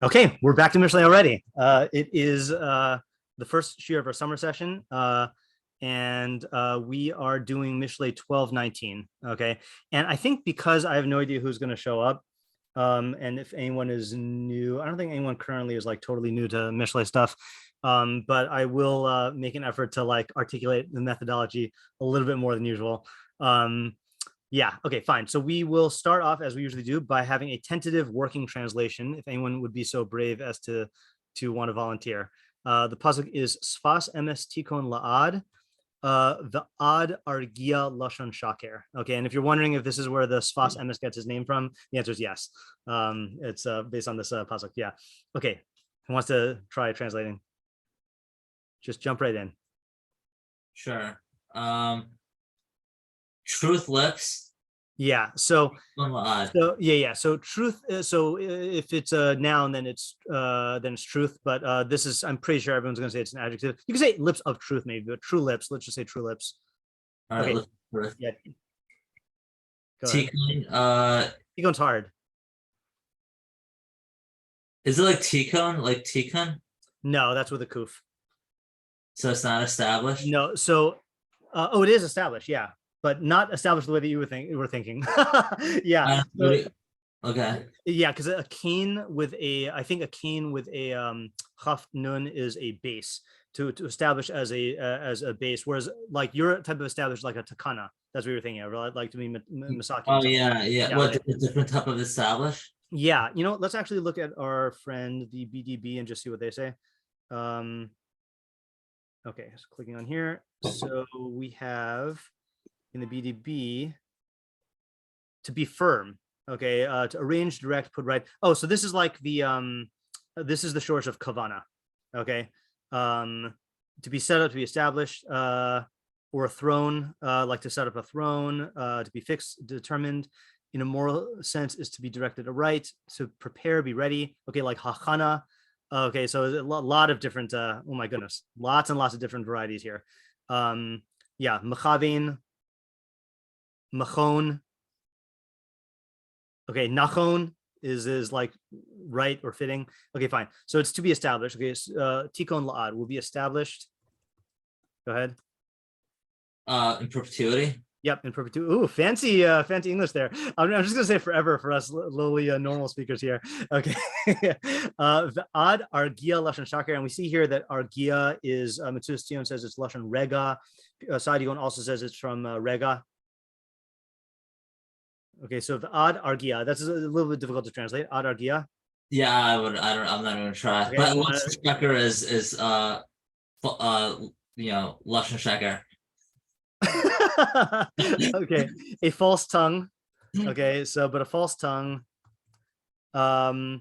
Okay, we're back to Mishlei already. It is the first shiur of our summer session, and we are doing Mishlei 12:19. Okay, and I think because I have no idea who's going to show up, and if anyone is new, I don't think anyone currently is like totally new to Mishlei stuff, but I will make an effort to like articulate the methodology a little bit more than usual. Yeah, okay, fine. So we will start off as we usually do by having a tentative working translation, if anyone would be so brave as to want to volunteer. The pasuk is Sfas emes tikon la'ad, the ad argia lashon shaker. Okay, and if you're wondering if this is where the Sfas emes gets his name from, the answer is yes. It's based on this pasuk. Yeah. Okay, who wants to try translating? Just jump right in. Sure. Truth lips. Yeah. So yeah. So truth. So if it's a noun, then it's truth. But this is, I'm pretty sure everyone's going to say it's an adjective. You can say lips of truth, maybe, but true lips. Let's just say true lips. All right. Okay. Yeah. Tikon. Tikon's hard. Is it like tikon? Like tikon? No, that's with a kuf. So it's not established. No. So, it is established. Yeah. But not established the way that you were thinking. Yeah. Okay. Yeah, because a cane with a chaf nun is a base to establish as a base, whereas like your type of established like a takana. That's what you're thinking of, right? Like to be misaki. Oh yeah. What a different type of establish? Yeah, let's actually look at our friend the BDB and just see what they say. Okay, so clicking on here. So we have in the BDB to be firm, okay, to arrange, direct, put right. Oh, so this is like the this is the shorts of kavana, okay, to be set up, to be established, or a throne, like to set up a throne, to be fixed, determined in a moral sense is to be directed aright, to prepare, be ready, okay, like hachana. Okay, so a lot of different oh my goodness, lots and lots of different varieties here. Yeah, mechavein, machon. Okay, nachon is like right or fitting. Okay, fine. So it's to be established. Okay, tikon la'ad will be established. Go ahead. In perpetuity. Yep, in perpetuity. Ooh, fancy English there. I'm just gonna say forever for us lowly normal speakers here. Okay. The ad argia lashon shaker, and we see here that argia is Mitzudas Tion says it's lashon rega. Sadigon also says it's from rega. Okay, so the ad argia, that's a little bit difficult to translate. Ad argia. Yeah, I'm not gonna try. Okay, but lashon shaker is lashon shaker. Okay, a false tongue. Okay, so but a false tongue. Ad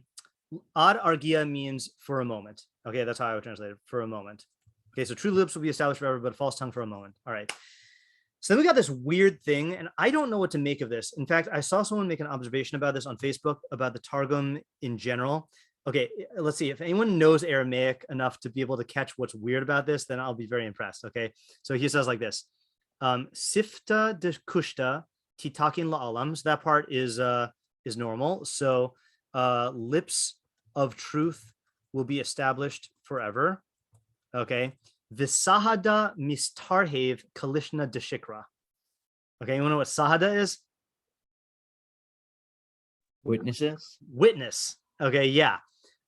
argia means for a moment. Okay, that's how I would translate it, for a moment. Okay, so true lips will be established forever, but a false tongue for a moment. All right. So then we got this weird thing, and I don't know what to make of this. In fact, I saw someone make an observation about this on Facebook about the Targum in general. Okay, let's see. If anyone knows Aramaic enough to be able to catch what's weird about this, then I'll be very impressed. Okay, so he says like this. Sifta de kushta titakin la'alam. So that part is normal. So lips of truth will be established forever. Okay. Visahada mistarhev kalishna de shikra. Okay, you want to know what sahada is? Witnesses. Witness. Okay, yeah.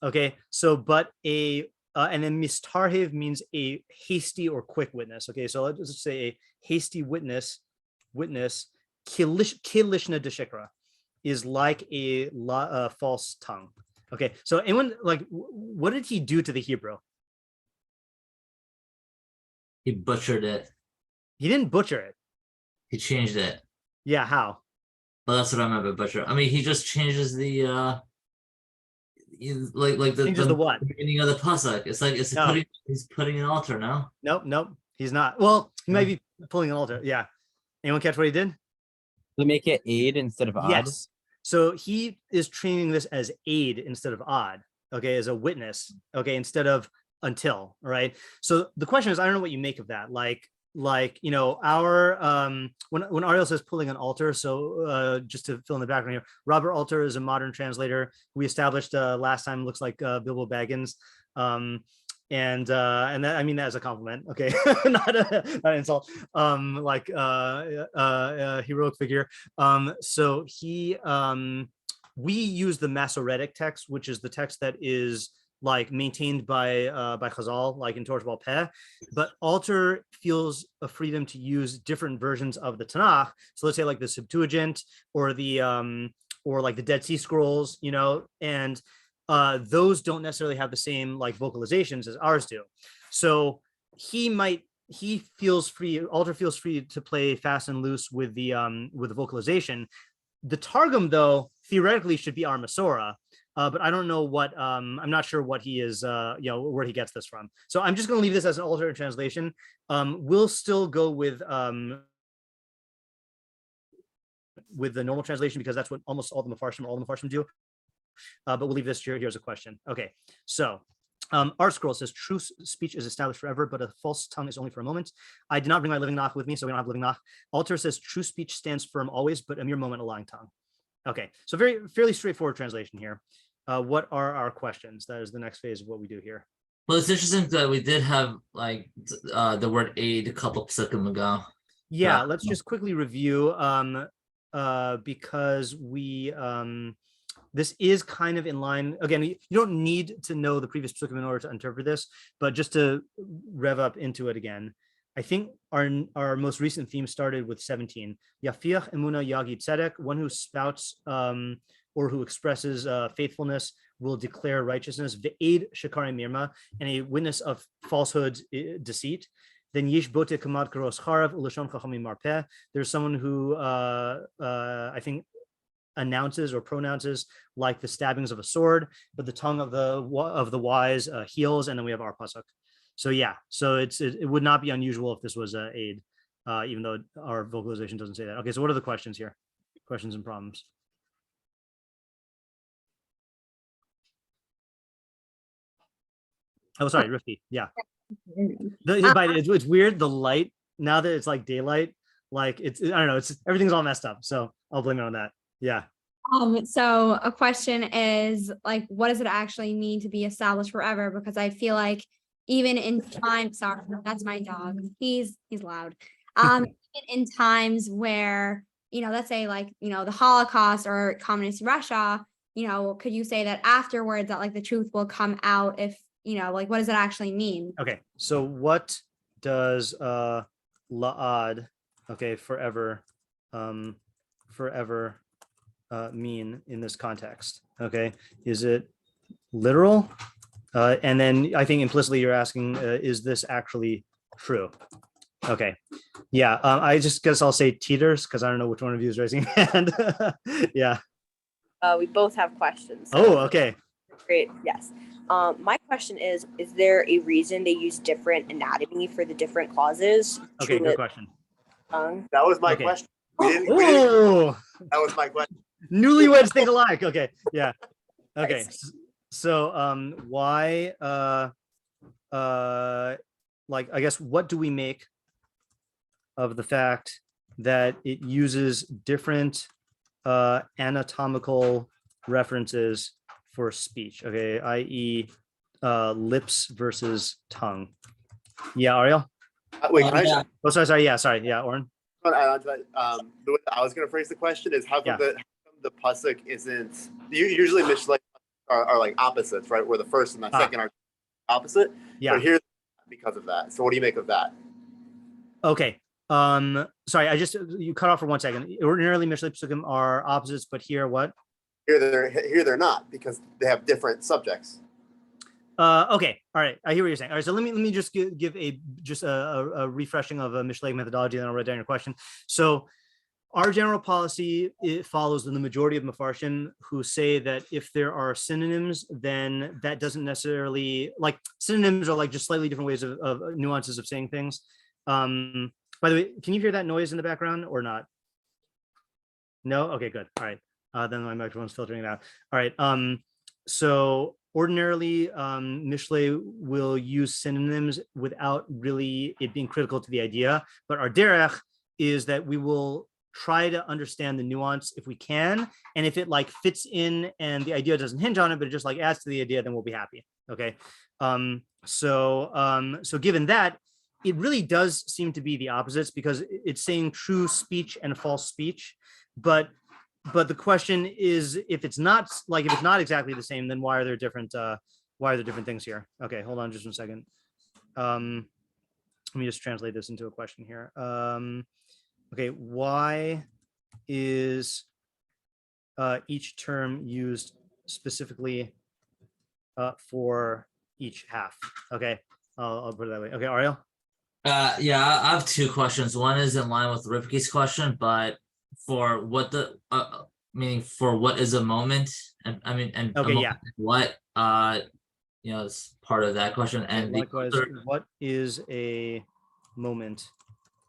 Okay, so but and then mistarhev means a hasty or quick witness. Okay, so let's just say a hasty witness kilishna de shikra is like a false tongue. Okay, so anyone like what did he do to the Hebrew? He butchered it. He didn't butcher it. He changed it. Yeah, how? Well, that's what I meant by butcher. I mean, he just changes the the what? Beginning of the pasuk. It's like he's putting an altar now. Nope, he's not. Well, he might be pulling an altar. Yeah. Anyone catch what he did? We make it aid instead of odd. Yes. So he is treating this as aid instead of odd. Okay, as a witness. Okay, instead of until. All right. So the question is, I don't know what you make of that. Like, like, our when Ariel says pulling an altar, so just to fill in the background here, Robert Alter is a modern translator. We established last time, looks like Bilbo Baggins. And that, I mean that as a compliment, okay, not an insult, like a heroic figure. So he we use the Masoretic text, which is the text that is like maintained by Chazal, like in Torah Baal Peh, but Alter feels a freedom to use different versions of the Tanakh. So let's say like the Septuagint or the or like the Dead Sea Scrolls, and those don't necessarily have the same like vocalizations as ours do. So he feels free, Alter feels free to play fast and loose with the vocalization. The Targum, though, theoretically should be our Masorah. But I don't know what, I'm not sure what he is, where he gets this from. So I'm just going to leave this as an alternate translation. We'll still go with the normal translation because that's what almost all the Mefarshim do. But we'll leave this here. Here's a question. Okay, so Art Scroll says, true speech is established forever, but a false tongue is only for a moment. I did not bring my living nach with me, so we don't have living nach. Alter says, true speech stands firm always, but a mere moment, a lying tongue. Okay, so fairly straightforward translation here. What are our questions? That is the next phase of what we do here. Well, it's interesting that we did have like the word aid a couple psukim ago. Yeah, let's just quickly review because we this is kind of in line. Again, you don't need to know the previous psukim in order to interpret this, but just to rev up into it again. I think our most recent theme started with 17. Yafiach emuna yagi tzedek, one who spouts or who expresses faithfulness will declare righteousness. Ve'ed shekari mirma, and a witness of falsehood, deceit. Then yish bote kamad karos charav ulashon chachamim marpeh. There's someone who I think announces or pronounces like the stabbings of a sword, but the tongue of the wise heals. And then we have our pasuk. So yeah, so it would not be unusual if this was an aid, even though our vocalization doesn't say that. Okay, so what are the questions here? Questions and problems. Oh, sorry, Rifty. Yeah. It's weird. The light, now that it's like daylight, like I don't know, everything's all messed up. So I'll blame it on that. Yeah. So a question is like, what does it actually mean to be established forever? Because I feel like even in time, sorry, that's my dog. He's loud. Even in times where, let's say like, the Holocaust or communist Russia, could you say that afterwards that like the truth will come out if, like, what does it actually mean? Okay. So what does la'ad, okay, forever, mean in this context? Okay. Is it literal? And then I think implicitly you're asking, is this actually true? Okay. Yeah. I just guess I'll say teeters because I don't know which one of you is raising a hand. Yeah. We both have questions. So okay. Great. Yes. My question is there a reason they use different anatomy for the different clauses? Okay, good question. Tongue? That was my question. That was my question. Newlyweds think alike. Okay. Yeah. Okay. So why like, I guess, what do we make of the fact that it uses different anatomical references for speech? Okay, i.e. Lips versus tongue. Yeah, Ariel? Wait, can I Oh, sorry. Yeah, Oren. add on to that? The way I was going to phrase the question is how come the pasuk isn't usually Mishlei are like opposites, right? Where the first and the second are opposite. Yeah. But here, because of that. So what do you make of that? Okay. Sorry, you cut off for 1 second. Ordinarily, Mishlei pasukim are opposites, but here what? Here they're not because they have different subjects. Okay. All right. I hear what you're saying. All right. So let me just give a refreshing of a Mishlei methodology, and then I'll write down your question. So our general policy, it follows the majority of Mefarshim who say that if there are synonyms, then that doesn't necessarily, like, synonyms are like just slightly different ways of nuances of saying things. By the way, can you hear that noise in the background or not? No? Okay, good. All right. Then my microphone's filtering it out. All right. So ordinarily, Mishlei will use synonyms without really it being critical to the idea. But our derech is that we will try to understand the nuance if we can, and if it like fits in and the idea doesn't hinge on it, but it just like adds to the idea, then we'll be happy. Okay. So given that, it really does seem to be the opposites, because it's saying true speech and false speech, but the question is, if it's not exactly the same, then why are there different things here? Okay, hold on just 1 second. Let me just translate this into a question here. Okay, why is each term used specifically for each half? Okay, I'll put it that way. Okay, Ariel? Yeah, I have two questions. One is in line with Rivki's question, but for what meaning for what is a moment, and I mean, and okay, yeah, what is part of that question. And likewise, what is a moment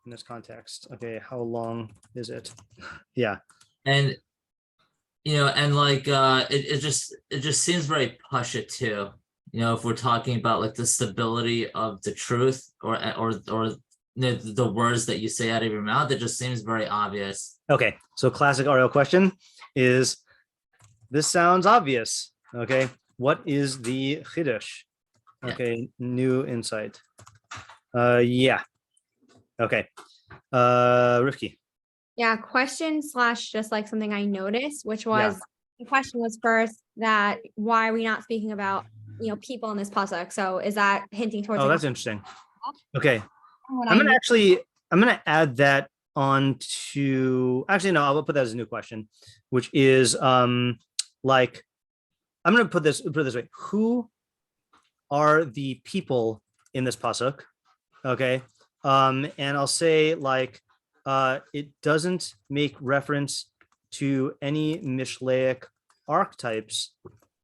in this context? Okay, how long is it? Yeah, and and like it just seems very pasha too. If we're talking about like the stability of the truth or the words that you say out of your mouth, it just seems very obvious. Okay, so classic Ariel question is, this sounds obvious. Okay, what is the chiddush? Okay, new insight. Yeah. Okay. Rivki. Yeah, question / just like something I noticed, which was the question was first that why are we not speaking about people in this pasuk? So is that hinting towards? Oh, that's interesting. Okay, I'm gonna add that on to, actually no, I'll put that as a new question, which is like, I'm gonna put it this way: who are the people in this pasuk? Okay, and I'll say like it doesn't make reference to any Mishleic archetypes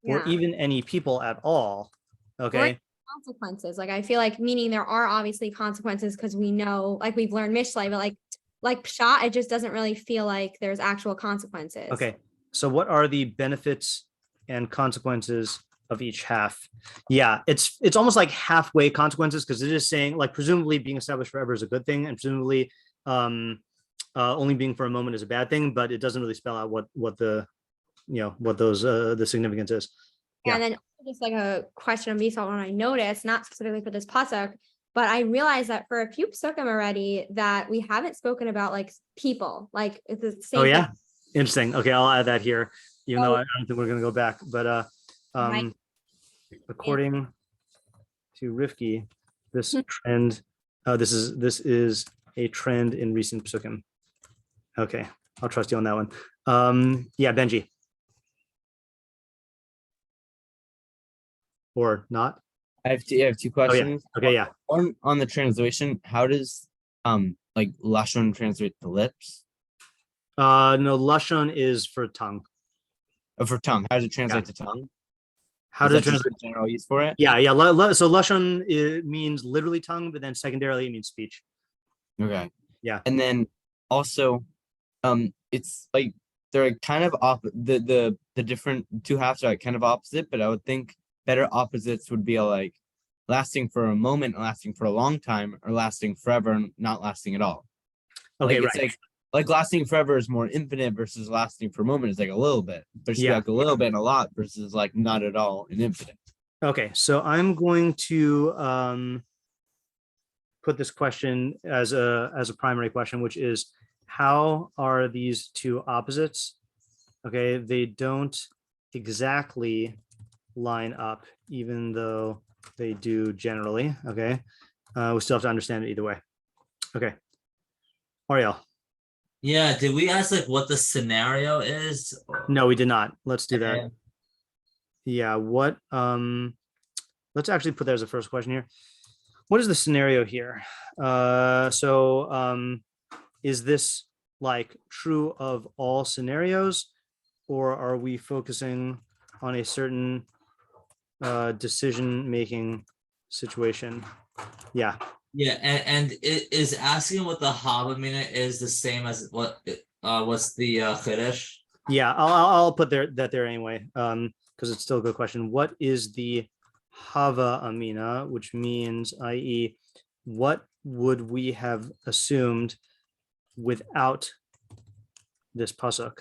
or even any people at all. Okay. Consequences. Like I feel like, meaning there are obviously consequences because we know, like we've learned Mishlei, but like pshat, it just doesn't really feel like there's actual consequences. Okay. So what are the benefits and consequences of each half? Yeah, it's almost like halfway consequences, because it is saying like presumably being established forever is a good thing, and presumably only being for a moment is a bad thing, but it doesn't really spell out what the what those the significance is. Yeah. And then just like a question of me, so when I noticed, not specifically for this pasuk, but I realized that for a few pasukim already that we haven't spoken about like people, like it's the same. Oh yeah, interesting. Okay, I'll add that here, even though I don't think we're gonna go back. But according to Rivki, this trend, this is a trend in recent pasukim. Okay, I'll trust you on that one. Yeah, Benji. Or not? I have two questions. Oh, yeah. Okay, yeah. On the translation, how does like lashon translate to lips? No, lashon is for tongue. Oh, for tongue. How does it translate to tongue? How does it translate? General use for it? Yeah. So lashon, it means literally tongue, but then secondarily it means speech. Okay. Yeah. And then also, it's like they're kind of off. The different two halves are like kind of opposite, but I would think better opposites would be like lasting for a moment, lasting for a long time, or lasting forever and not lasting at all. Okay, like, it's like lasting forever is more infinite versus lasting for a moment is like a little bit. But it should be like a little bit and a lot versus like not at all and infinite. Okay, so I'm going to put this question as a primary question, which is, how are these two opposites? Okay, they don't exactly line up, even though they do generally. Okay, we still have to understand it either way. Okay, Ariel. Yeah, did we ask like what the scenario is? No, we did not. Let's do that. Yeah, what let's actually put that as a first question here. What is the scenario here? So is this like true of all scenarios, or are we focusing on a certain decision-making situation? Yeah. And it is asking what the haba mina is the same as what's the chiddush? Yeah, I'll put that there anyway. because it's still a good question. What is the Hava Amina, which means, i.e., what would we have assumed without this pasuk?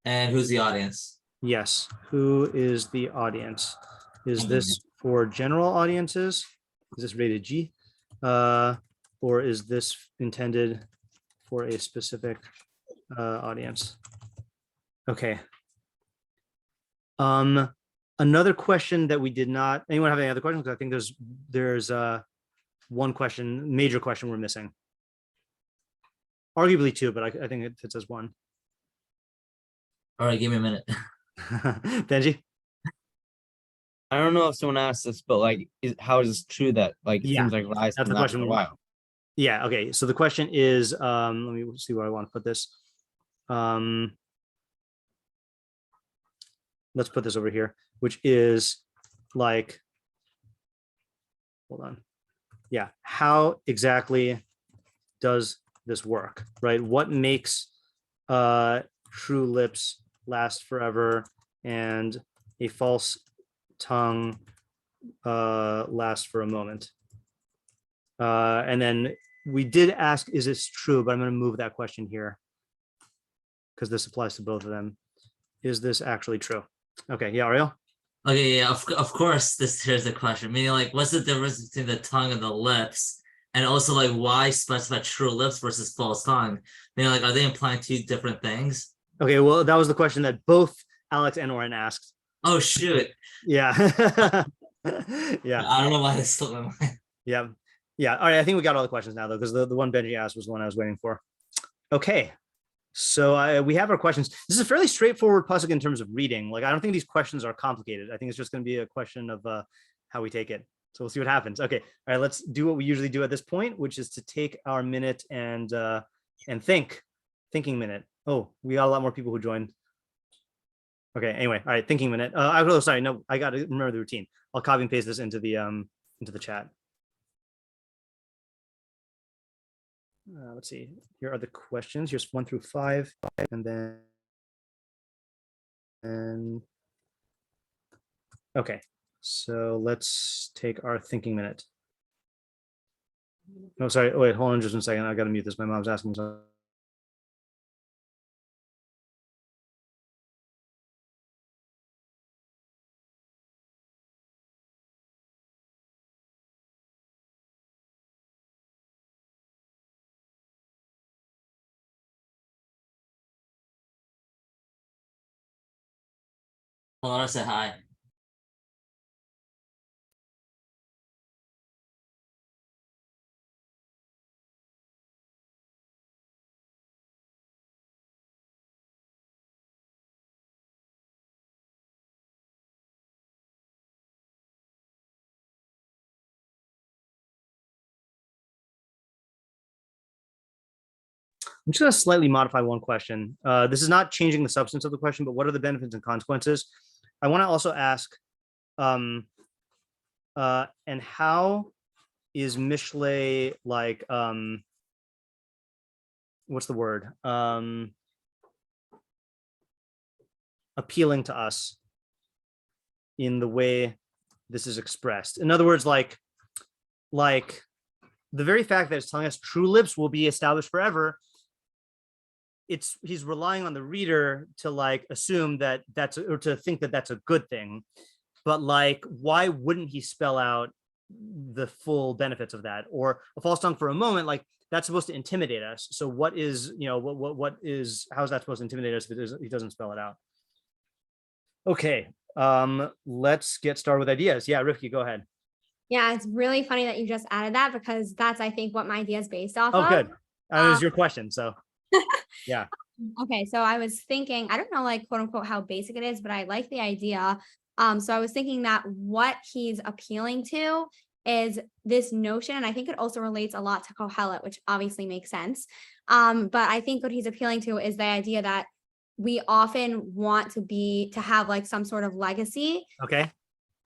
And who's the audience? Yes. Who is the audience? Is this for general audiences? Is this rated G? Or is this intended for a specific audience? Okay. Another question that we did not. Anyone have any other questions? Because I think there's one question, major question we're missing. Arguably two, but I think it fits as one. All right, give me a minute. Benji? I don't know if someone asked this, but like, how is this true that like it Yeah, seems like lies that's come the out question for a we want. while? Yeah. Okay. So the question is, let me see where I want to put this. Let's put this over here, which is like, hold on. Yeah. How exactly does this work, right? What makes true lips last forever and a false tongue last for a moment? And then we did ask, is this true? But I'm going to move that question here because this applies to both of them. Is this actually true? Okay. Yeah, Ariel? Okay, yeah, of course, here's the question. Meaning, like, what's the difference between the tongue and the lips? And also, like, why specify true lips versus false tongue? Meaning, like, are they implying two different things? Okay, well, that was the question that both Alex and Oren asked. Oh, shoot. Yeah. Yeah. I don't know why this slipped my mind. Yeah. Yeah. All right. I think we got all the questions now, though, because the one Benji asked was the one I was waiting for. Okay. So we have our questions. This is a fairly straightforward pasuk in terms of reading. Like, I don't think these questions are complicated. I think it's just going to be a question of how we take it. So we'll see what happens. Okay. All right. Let's do what we usually do at this point, which is to take our minute and thinking minute. Oh, we got a lot more people who joined. Okay. Anyway. All right. Thinking minute. Sorry. No, I got to remember the routine. I'll copy and paste this into the chat. Let's see. Here are the questions. Here's 1 through 5, and then okay. So let's take our thinking minute. Oh, sorry. Oh, wait, hold on just a second. I got to mute this. My mom's asking me something. Hold on, I said hi. I'm just going to slightly modify one question. This is not changing the substance of the question, but what are the benefits and consequences? I want to also ask, and how is Mishlei like, what's the word? Appealing to us in the way this is expressed. In other words, like the very fact that it's telling us true lips will be established forever, he's relying on the reader to like assume that or to think that that's a good thing. But like, why wouldn't he spell out the full benefits of that? Or a false tongue for a moment, like that's supposed to intimidate us. So what is, what is, how is that supposed to intimidate us if he doesn't spell it out? Okay, let's get started with ideas. Yeah, Rifki, go ahead. Yeah, it's really funny that you just added that because that's, I think, what my idea is based off of. Oh, good. That was your question, so. Yeah. Okay, so I was thinking, I don't know, like, quote unquote, how basic it is, but I like the idea. So I was thinking that what he's appealing to is this notion, and I think it also relates a lot to Kohelet, which obviously makes sense. But I think what he's appealing to is the idea that we often want to have like some sort of legacy. Okay.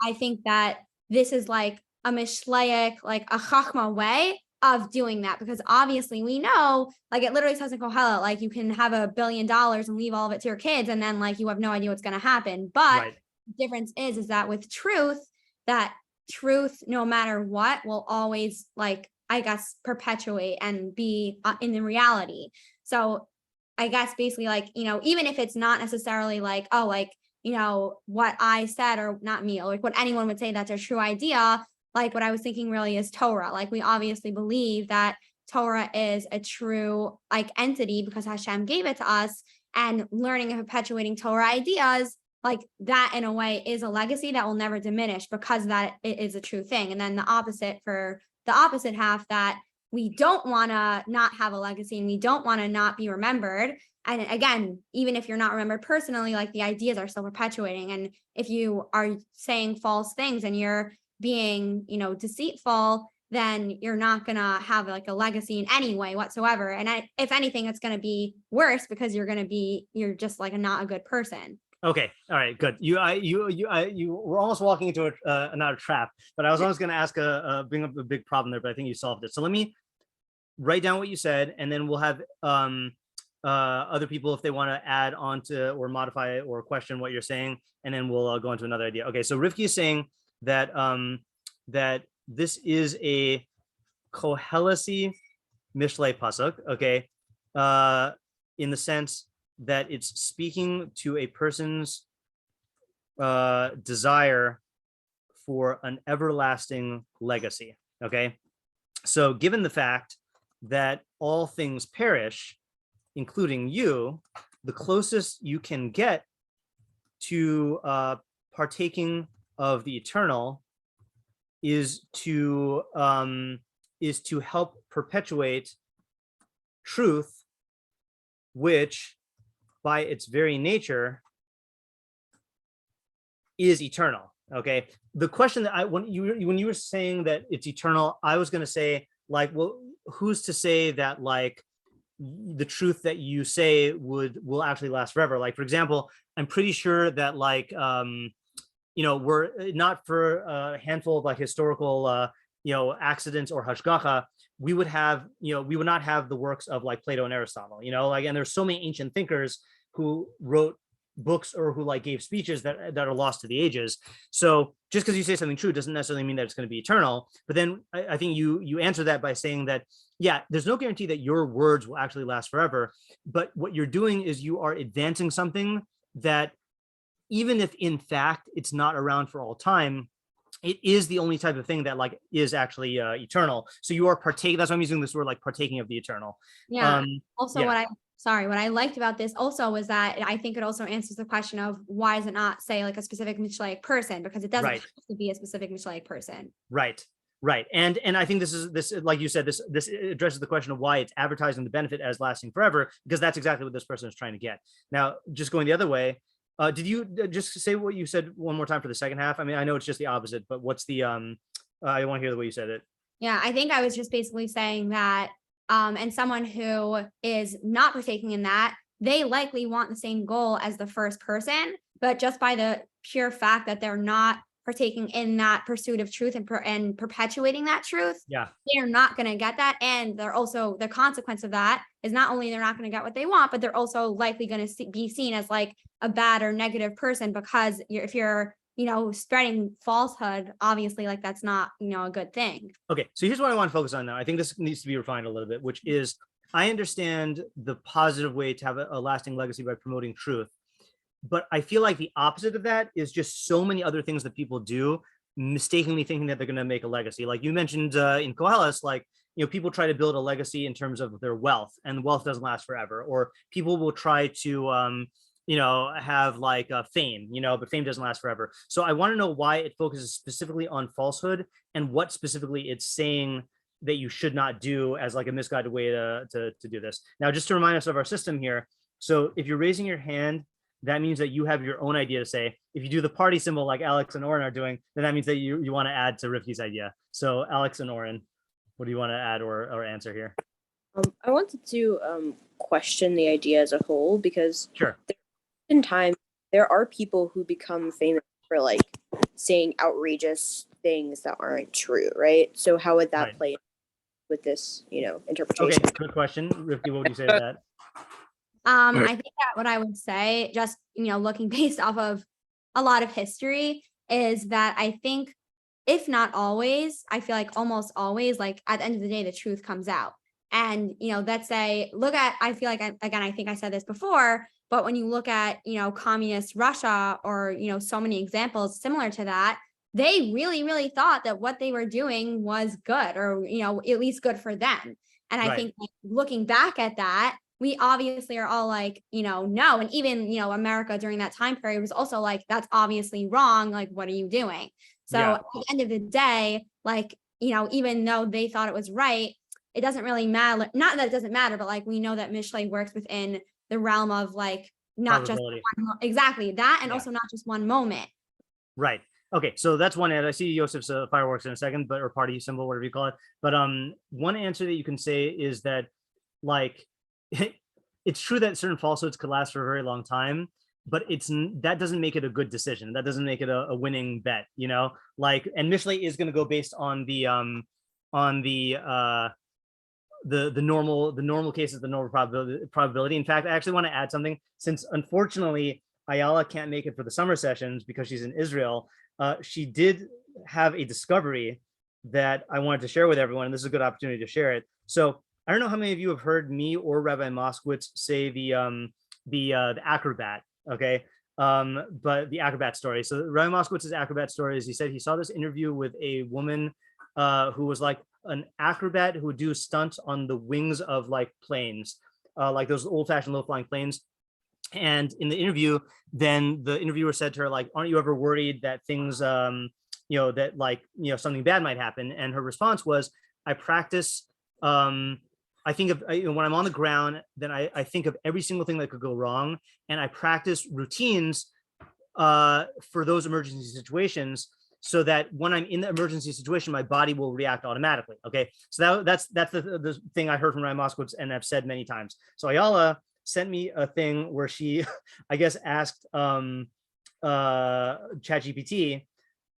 I think that this is like a Mishleic, like a Chachma way of doing that, because obviously we know, like it literally says in Kohelet, like you can have $1 billion and leave all of it to your kids, and then like you have no idea what's going to happen. But the difference is that with truth, no matter what, will always, like, I guess, perpetuate and be in the reality. So I guess basically, like, you know, even if it's not necessarily like, oh, like, you know, what I said, or not me, or like what anyone would say that's a true idea, like what I was thinking really is Torah. Like we obviously believe that Torah is a true like entity because Hashem gave it to us, and learning and perpetuating Torah ideas like that in a way is a legacy that will never diminish, because that it is a true thing. And then the opposite, for the opposite half, that we don't want to not have a legacy and we don't want to not be remembered. And again, even if you're not remembered personally, like the ideas are still perpetuating. And if you are saying false things and you're being, you know, deceitful, then you're not going to have like a legacy in any way whatsoever. And if anything, it's going to be worse, because you're just like not a good person. Okay. All right. Good. You were almost walking into another trap, but I was almost going to ask bring up a big problem there, but I think you solved it. So let me write down what you said, and then we'll have other people, if they want to add on to or modify or question what you're saying, and then we'll go into another idea. Okay. So Rivki is saying that that this is a Kohelesi Mishlei pasuk. Okay. In the sense that it's speaking to a person's desire for an everlasting legacy. Okay. So given the fact that all things perish, including you, the closest you can get to partaking of the eternal is to help perpetuate truth, which by its very nature is eternal. Okay. The question that when you were saying that it's eternal, I was going to say, like, well, who's to say that like the truth that you say will actually last forever? Like, for example, I'm pretty sure that like you know, we're not for a handful of like historical you know, accidents or hashgacha, we would not have the works of like Plato and Aristotle, you know, like, and there's so many ancient thinkers who wrote books or who like gave speeches that are lost to the ages. So just because you say something true doesn't necessarily mean that it's going to be eternal. But then I think you answer that by saying that, yeah, there's no guarantee that your words will actually last forever. But what you're doing is you are advancing something that, even if in fact it's not around for all time, it is the only type of thing that like is actually eternal. So you are partaking. That's why I'm using this word, like partaking of the eternal. Yeah. Also, yeah. What I liked about this also was that I think it also answers the question of why does it not say like a specific Mishlei person, because it doesn't have to be a specific Mishlei person. Right. And I think this like you said, this addresses the question of why it's advertising the benefit as lasting forever, because that's exactly what this person is trying to get. Now, just going the other way, did you just say what you said one more time for the second half? I mean, I know it's just the opposite, but what's the I want to hear the way you said it. Yeah, I think I was just basically saying that and someone who is not partaking in that, they likely want the same goal as the first person, but just by the pure fact that they're not partaking in that pursuit of truth and perpetuating that truth, they're not going to get that. And they're also, the consequence of that is not only they're not going to get what they want, but they're also likely going to be seen as like a bad or negative person, because if you're, you know, spreading falsehood, obviously, like that's not, you know, a good thing. Okay, so here's what I want to focus on now. I think this needs to be refined a little bit, which is I understand the positive way to have a lasting legacy by promoting truth, but I feel like the opposite of that is just so many other things that people do, mistakenly thinking that they're going to make a legacy. Like you mentioned in Koheles, like, you know, people try to build a legacy in terms of their wealth, and wealth doesn't last forever. Or people will try to you know, have like fame, you know, but fame doesn't last forever. So I want to know why it focuses specifically on falsehood, and what specifically it's saying that you should not do as like a misguided way to do this. Now, just to remind us of our system here. So if you're raising your hand, that means that you have your own idea to say. If you do the party symbol like Alex and Oren are doing, then that means that you want to add to Rivki's idea. So Alex and Oren, what do you want to add or answer here? I wanted to question the idea as a whole, because in time there are people who become famous for like saying outrageous things that aren't true, right? So how would that play? with this, interpretation. Okay, good question. Rifki, what would you say to that? I think that what I would say, just, looking based off of a lot of history, is that I think, if not always, I feel like almost always, like at the end of the day, the truth comes out. And, let's say, I feel like, I think I said this before, but when you look at, communist Russia or, so many examples similar to that, they really, really thought that what they were doing was good, or, at least good for them. And I think, like, looking back at that, we obviously are all like, no. And even, America during that time period was also like, that's obviously wrong. Like, what are you doing? So at the end of the day, like, even though they thought it was right, it doesn't really matter. Not that it doesn't matter, but like, we know that Mishlei works within the realm of like, not just exactly that. And also not just one moment. Right. Okay. So that's one answer. I see Yosef's fireworks in a second, or party symbol, whatever you call it. But one answer that you can say is that, like, it's true that certain falsehoods could last for a very long time, but that doesn't make it a good decision. That doesn't make it a winning bet, like, and Mishlei is going to go based on the normal cases, the normal probability. In fact, I actually want to add something, since unfortunately Ayala can't make it for the summer sessions because she's in Israel. She did have a discovery that I wanted to share with everyone, and this is a good opportunity to share it. So I don't know how many of you have heard me or Rabbi Moskowitz say the acrobat, okay? But the acrobat story. So Rabbi Moskowitz's acrobat story is, he said he saw this interview with a woman who was like an acrobat who would do stunts on the wings of like planes, like those old-fashioned low-flying planes. And in the interview, then the interviewer said to her, like, aren't you ever worried that things, something bad might happen? And her response was, I practice, I think of, when I'm on the ground, then I think of every single thing that could go wrong. And I practice routines for those emergency situations, so that when I'm in the emergency situation, my body will react automatically. Okay. So that's the thing I heard from Ryan Moskowitz, and I've said many times. So Ayala sent me a thing where she, I guess, asked ChatGPT,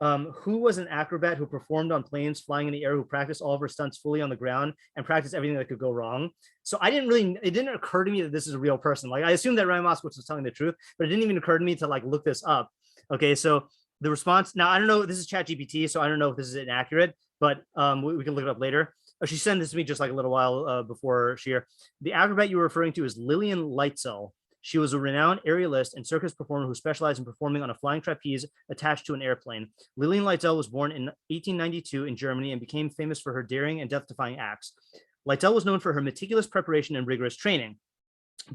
who was an acrobat who performed on planes flying in the air, who practiced all of her stunts fully on the ground and practiced everything that could go wrong. So it didn't occur to me that this is a real person. Like, I assumed that Ryan Moskowitz was telling the truth, but it didn't even occur to me to like look this up. Okay, so the response, now I don't know, this is ChatGPT, so I don't know if this is inaccurate, but we can look it up later. She sent this to me just like a little while before Shiur. The acrobat you were referring to is Lillian Leitzel. She was a renowned aerialist and circus performer who specialized in performing on a flying trapeze attached to an airplane. Lillian Leitzel was born in 1892 in Germany and became famous for her daring and death-defying acts. Leitzel was known for her meticulous preparation and rigorous training.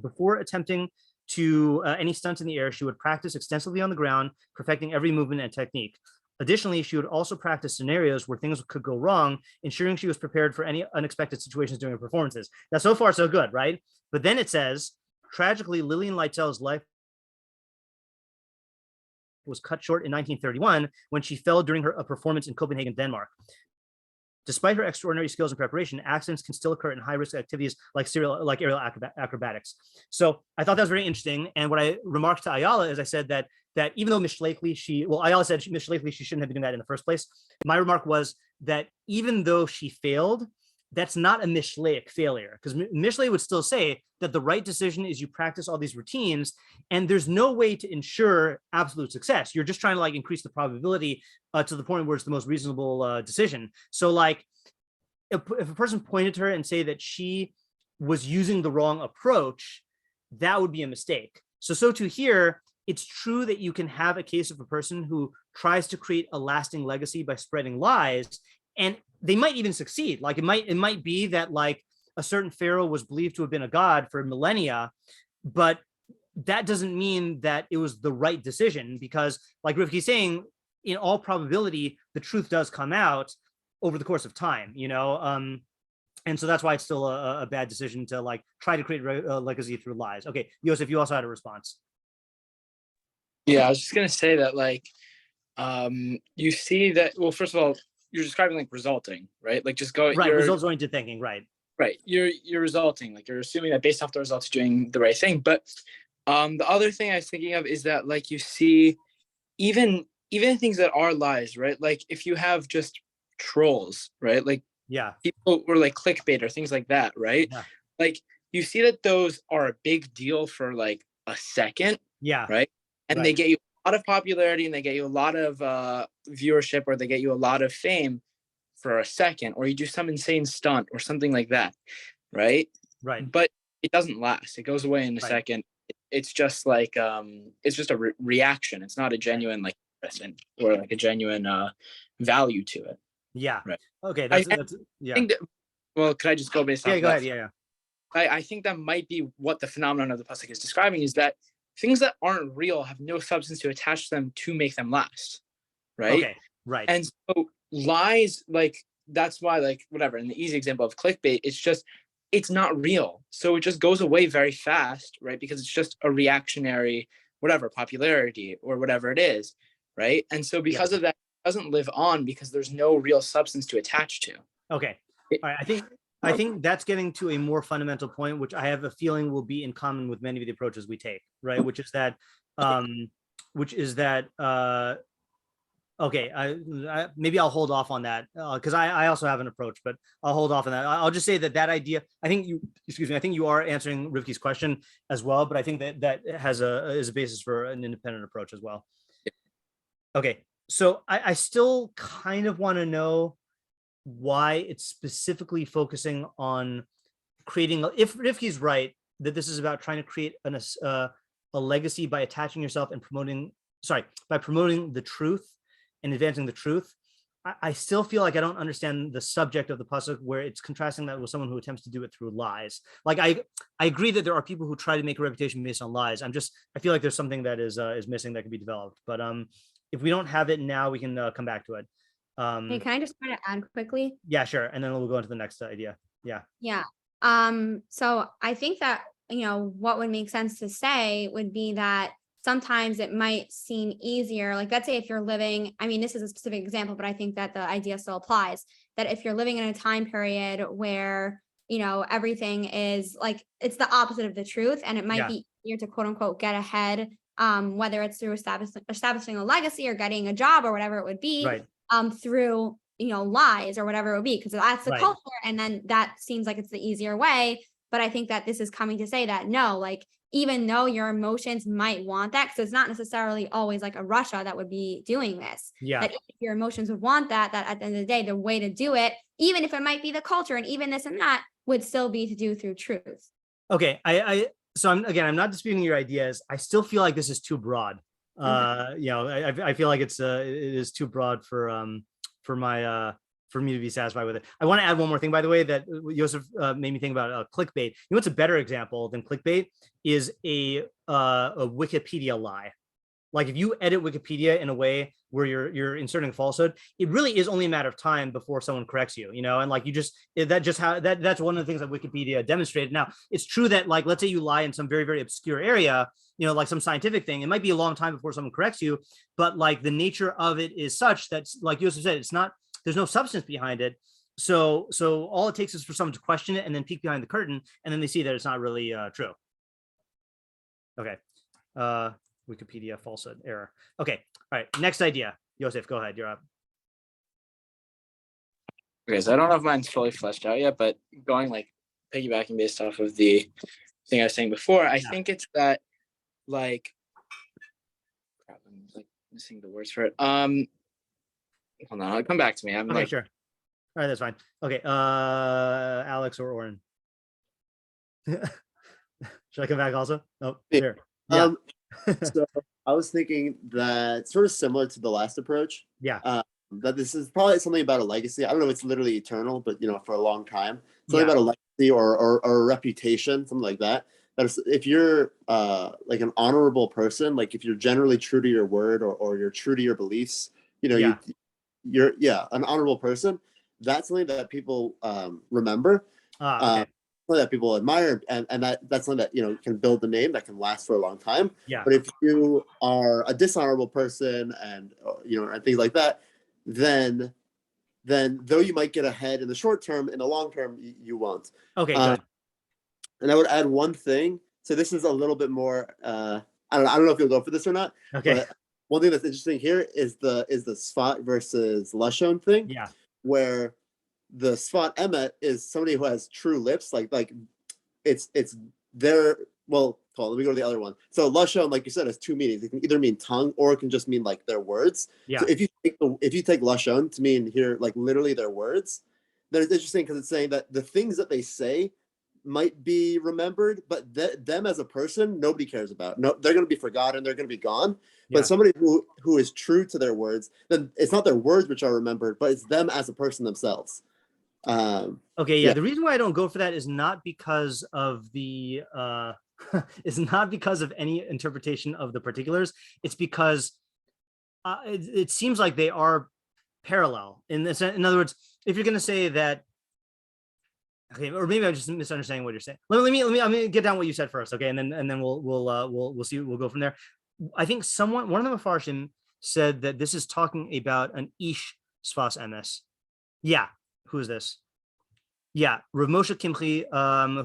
Before attempting to any stunts in the air, she would practice extensively on the ground, perfecting every movement and technique. Additionally, she would also practice scenarios where things could go wrong, ensuring she was prepared for any unexpected situations during her performances. Now, so far, so good, right? But then it says, tragically, Lillian Leitzel's life was cut short in 1931 when she fell during a performance in Copenhagen, Denmark. Despite her extraordinary skills and preparation, accidents can still occur in high-risk activities like aerial acrobatics. So I thought that was very interesting. And what I remarked to Ayala is I said that even though Ayala said Mishlei she shouldn't have been doing that in the first place. My remark was that even though she failed, that's not a Mishleic failure, because Mishlei would still say that the right decision is you practice all these routines, and there's no way to ensure absolute success. You're just trying to like increase the probability to the point where it's the most reasonable decision. So like if a person pointed to her and say that she was using the wrong approach, that would be a mistake. So too here, it's true that you can have a case of a person who tries to create a lasting legacy by spreading lies, and they might even succeed. Like it might be that like a certain pharaoh was believed to have been a god for millennia, but that doesn't mean that it was the right decision, because like Rivki's saying, in all probability, the truth does come out over the course of time, and so that's why it's still a bad decision to like try to create a legacy through lies. Okay, Yosef, you also had a response. Yeah, I was just gonna say that like you see that, well, first of all, you're describing like resulting, right? Like just go right, results oriented thinking, right? You're resulting, like you're assuming that based off the results you're doing the right thing. But the other thing I was thinking of is that like you see even things that are lies, right? Like if you have just trolls, right? Like people were like clickbait or things like that, right? Yeah. Like you see that those are a big deal for like a second, right? And they get you a lot of popularity and they get you a lot of viewership, or they get you a lot of fame for a second, or you do some insane stunt or something like that, right? But it doesn't last. It goes away in a second. It's just like it's just a reaction. It's not a genuine like interest or like a genuine value to it. Right. Okay. I think that, well, could I just go based on go ahead. I think that might be what the phenomenon of the pasuk is describing, is that things that aren't real have no substance to attach to them to make them last, right? Okay, right. And so lies, like that's why, like whatever, in the easy example of clickbait, it's not real, so it just goes away very fast, right? Because it's just a reactionary whatever popularity or whatever it is, right? And so because of that, it doesn't live on because there's no real substance to attach to. Okay, all right. I think that's getting to a more fundamental point, which I have a feeling will be in common with many of the approaches we take, right? Which is that, okay, maybe I'll hold off on that because I also have an approach, but I'll hold off on that. I'll just say that idea, I think you are answering Rivki's question as well, but I think that is a basis for an independent approach as well. Okay, so I still kind of want to know why it's specifically focusing on creating, if he's right, that this is about trying to create a legacy by attaching yourself and promoting the truth and advancing the truth. I still feel like I don't understand the subject of the pasuk where it's contrasting that with someone who attempts to do it through lies. Like I agree that there are people who try to make a reputation based on lies. I feel like there's something that is missing that can be developed. But if we don't have it now, we can come back to it. Hey, can I just try to add quickly? Yeah, sure. And then we'll go into the next idea. Yeah. So I think that, what would make sense to say would be that sometimes it might seem easier. Like, let's say if you're living, this is a specific example, but I think that the idea still applies, that if you're living in a time period where, everything is like, it's the opposite of the truth, and it might be easier to quote unquote get ahead, whether it's through establishing a legacy or getting a job or whatever it would be, through lies or whatever it would be, because that's the culture, and then that seems like it's the easier way. But I think that this is coming to say that no, like, even though your emotions might want that, because it's not necessarily always like a Russia that would be doing this, that if your emotions would want that at the end of the day, the way to do it, even if it might be the culture and even this and that, would still be to do through truth. Okay, so I'm not disputing your ideas. I still feel like this is too broad. I feel like it is too broad for me to be satisfied with it. I want to add one more thing, by the way, that Yosef made me think about clickbait. What's a better example than clickbait is a Wikipedia lie. Like if you edit Wikipedia in a way where you're inserting falsehood, it really is only a matter of time before someone corrects you, and like that's one of the things that Wikipedia demonstrated. Now, it's true that, like, let's say you lie in some very, very obscure area, like some scientific thing, it might be a long time before someone corrects you, but like the nature of it is such that, like Yosef said, there's no substance behind it. So all it takes is for someone to question it and then peek behind the curtain, and then they see that it's not really true. Okay. Wikipedia falsehood error. Okay. All right. Next idea. Yosef, go ahead. You're up. Okay, so I don't know if mine's fully fleshed out yet, but piggybacking based off of the thing I was saying before, I think it's that, like, crap, I'm like missing the words for it. Hold on, I'll come back to me. Okay, sure. All right, that's fine. Okay, Alex or Oren. Should I come back also? Oh, here. Yeah. So I was thinking that sort of similar to the last approach. Yeah. That this is probably something about a legacy. I don't know if it's literally eternal, but for a long time. Something about a legacy or a reputation, something like that. That if you're like an honorable person, like if you're generally true to your word or you're true to your beliefs, you're an honorable person. That's something that people remember. Okay. Something that people admire, and that's something that can build the name that can last for a long time. Yeah. But if you are a dishonorable person and and things like that, then though you might get ahead in the short term, in the long term you won't. Okay, good. And I would add one thing. So this is a little bit more. I don't know if you'll go for this or not. Okay. But one thing that's interesting here is the Sfat versus Lashon thing. Yeah. Where the Sfat Emet is somebody who has true lips, like it's their, well, let me go to the other one. So lashon, like you said, has two meanings. It can either mean tongue or it can just mean like their words. Yeah. So if you take lashon to mean here like literally their words, then it's interesting because it's saying that the things that they say might be remembered, but them as a person, nobody cares about. No, they're going to be forgotten. They're going to be gone. Yeah. But somebody who is true to their words, then it's not their words which are remembered, but it's them as a person themselves. Okay, yeah. The reason why I don't go for that is not because of the is not because of any interpretation of the particulars. It's because it seems like they are parallel. In other words, if you're going to say that, okay, or maybe I'm just misunderstanding what you're saying. Let me. I'm going to get down what you said first, okay, and then we'll see. We'll go from there. I think one of the Mefarshim said that this is talking about an ish sfas emes. Yeah, who is this? Yeah, Rav Moshe Kmachhi,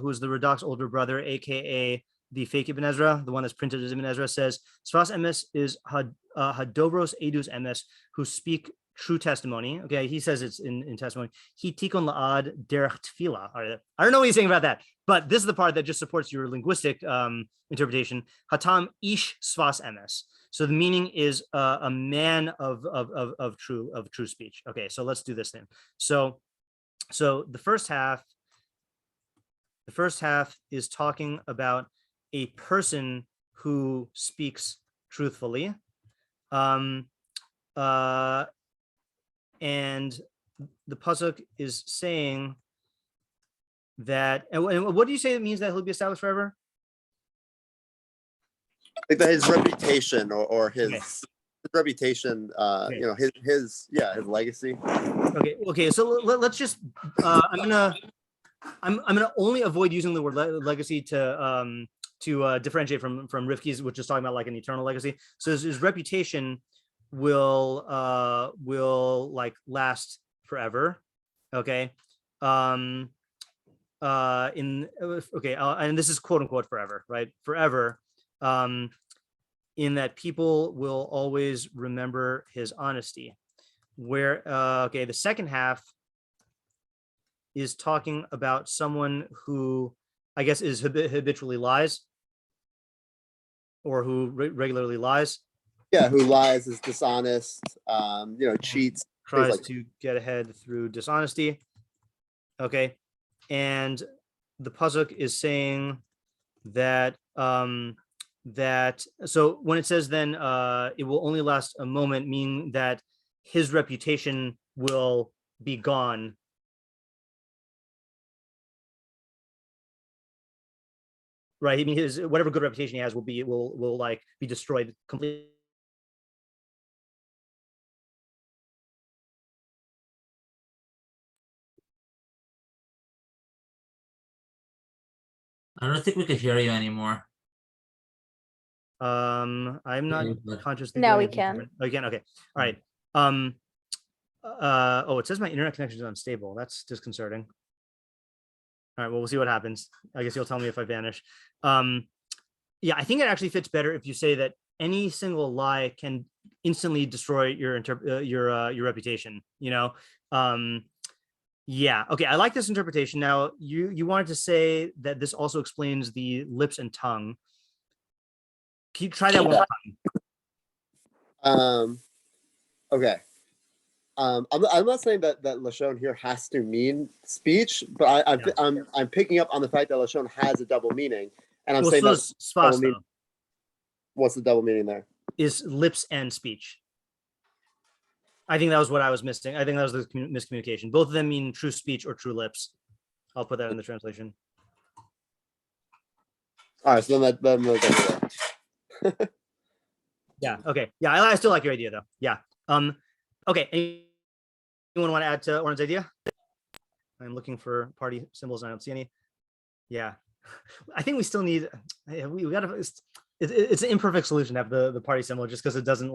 who is the Radak's older brother, aka the fake Ibn Ezra, the one that's printed as Ibn Ezra, says sfas emes is hadobros edus emes, who speak true testimony. Okay, he says it's in testimony. He tikon la'ad derech tefilah. I don't know what he's saying about that, but this is the part that just supports your linguistic interpretation. Hatam ish sfas emes. So the meaning is a man of true speech. Okay, so let's do this then. So the first half is talking about a person who speaks truthfully. And the pasuk is saying that, and what do you say it means that he'll be established forever? Like that his reputation or his reputation, his legacy. Okay. So let's just, I'm gonna only avoid using the word legacy to differentiate from Rivki's, which is talking about like an eternal legacy. So his reputation will like last forever. Okay. And this is quote unquote forever, right? Forever. In that people will always remember his honesty. The second half is talking about someone who I guess is habitually lies, or who regularly lies. Yeah, who lies, is dishonest, cheats, tries to get ahead through dishonesty. Okay, and the pasuk is saying that so when it says then it will only last a moment, meaning that his reputation will be gone. Right. I mean, his whatever good reputation he has will be destroyed completely. I don't think we could hear you anymore. I'm not conscious. No, we can. Oh, you can. Okay. All right. It says my internet connection is unstable. That's disconcerting. All right. Well, we'll see what happens. I guess you'll tell me if I vanish. I think it actually fits better if you say that any single lie can instantly destroy your reputation. Okay. I like this interpretation. Now, you wanted to say that this also explains the lips and tongue. Can you try that one time? Okay. I'm not saying that lashon here has to mean speech, but I'm picking up on the fact that lashon has a double meaning, and I'm saying that what's the double meaning there? Is lips and speech. I think that was what I was missing. I think that was the miscommunication. Both of them mean true speech or true lips. I'll put that in the translation. All right, so then that yeah. Okay. Yeah, I still like your idea though. Yeah. Okay. Anyone want to add to Oren's idea? I'm looking for party symbols and I don't see any. Yeah. I think we still need. We gotta. It's an imperfect solution to have the party symbol just because it doesn't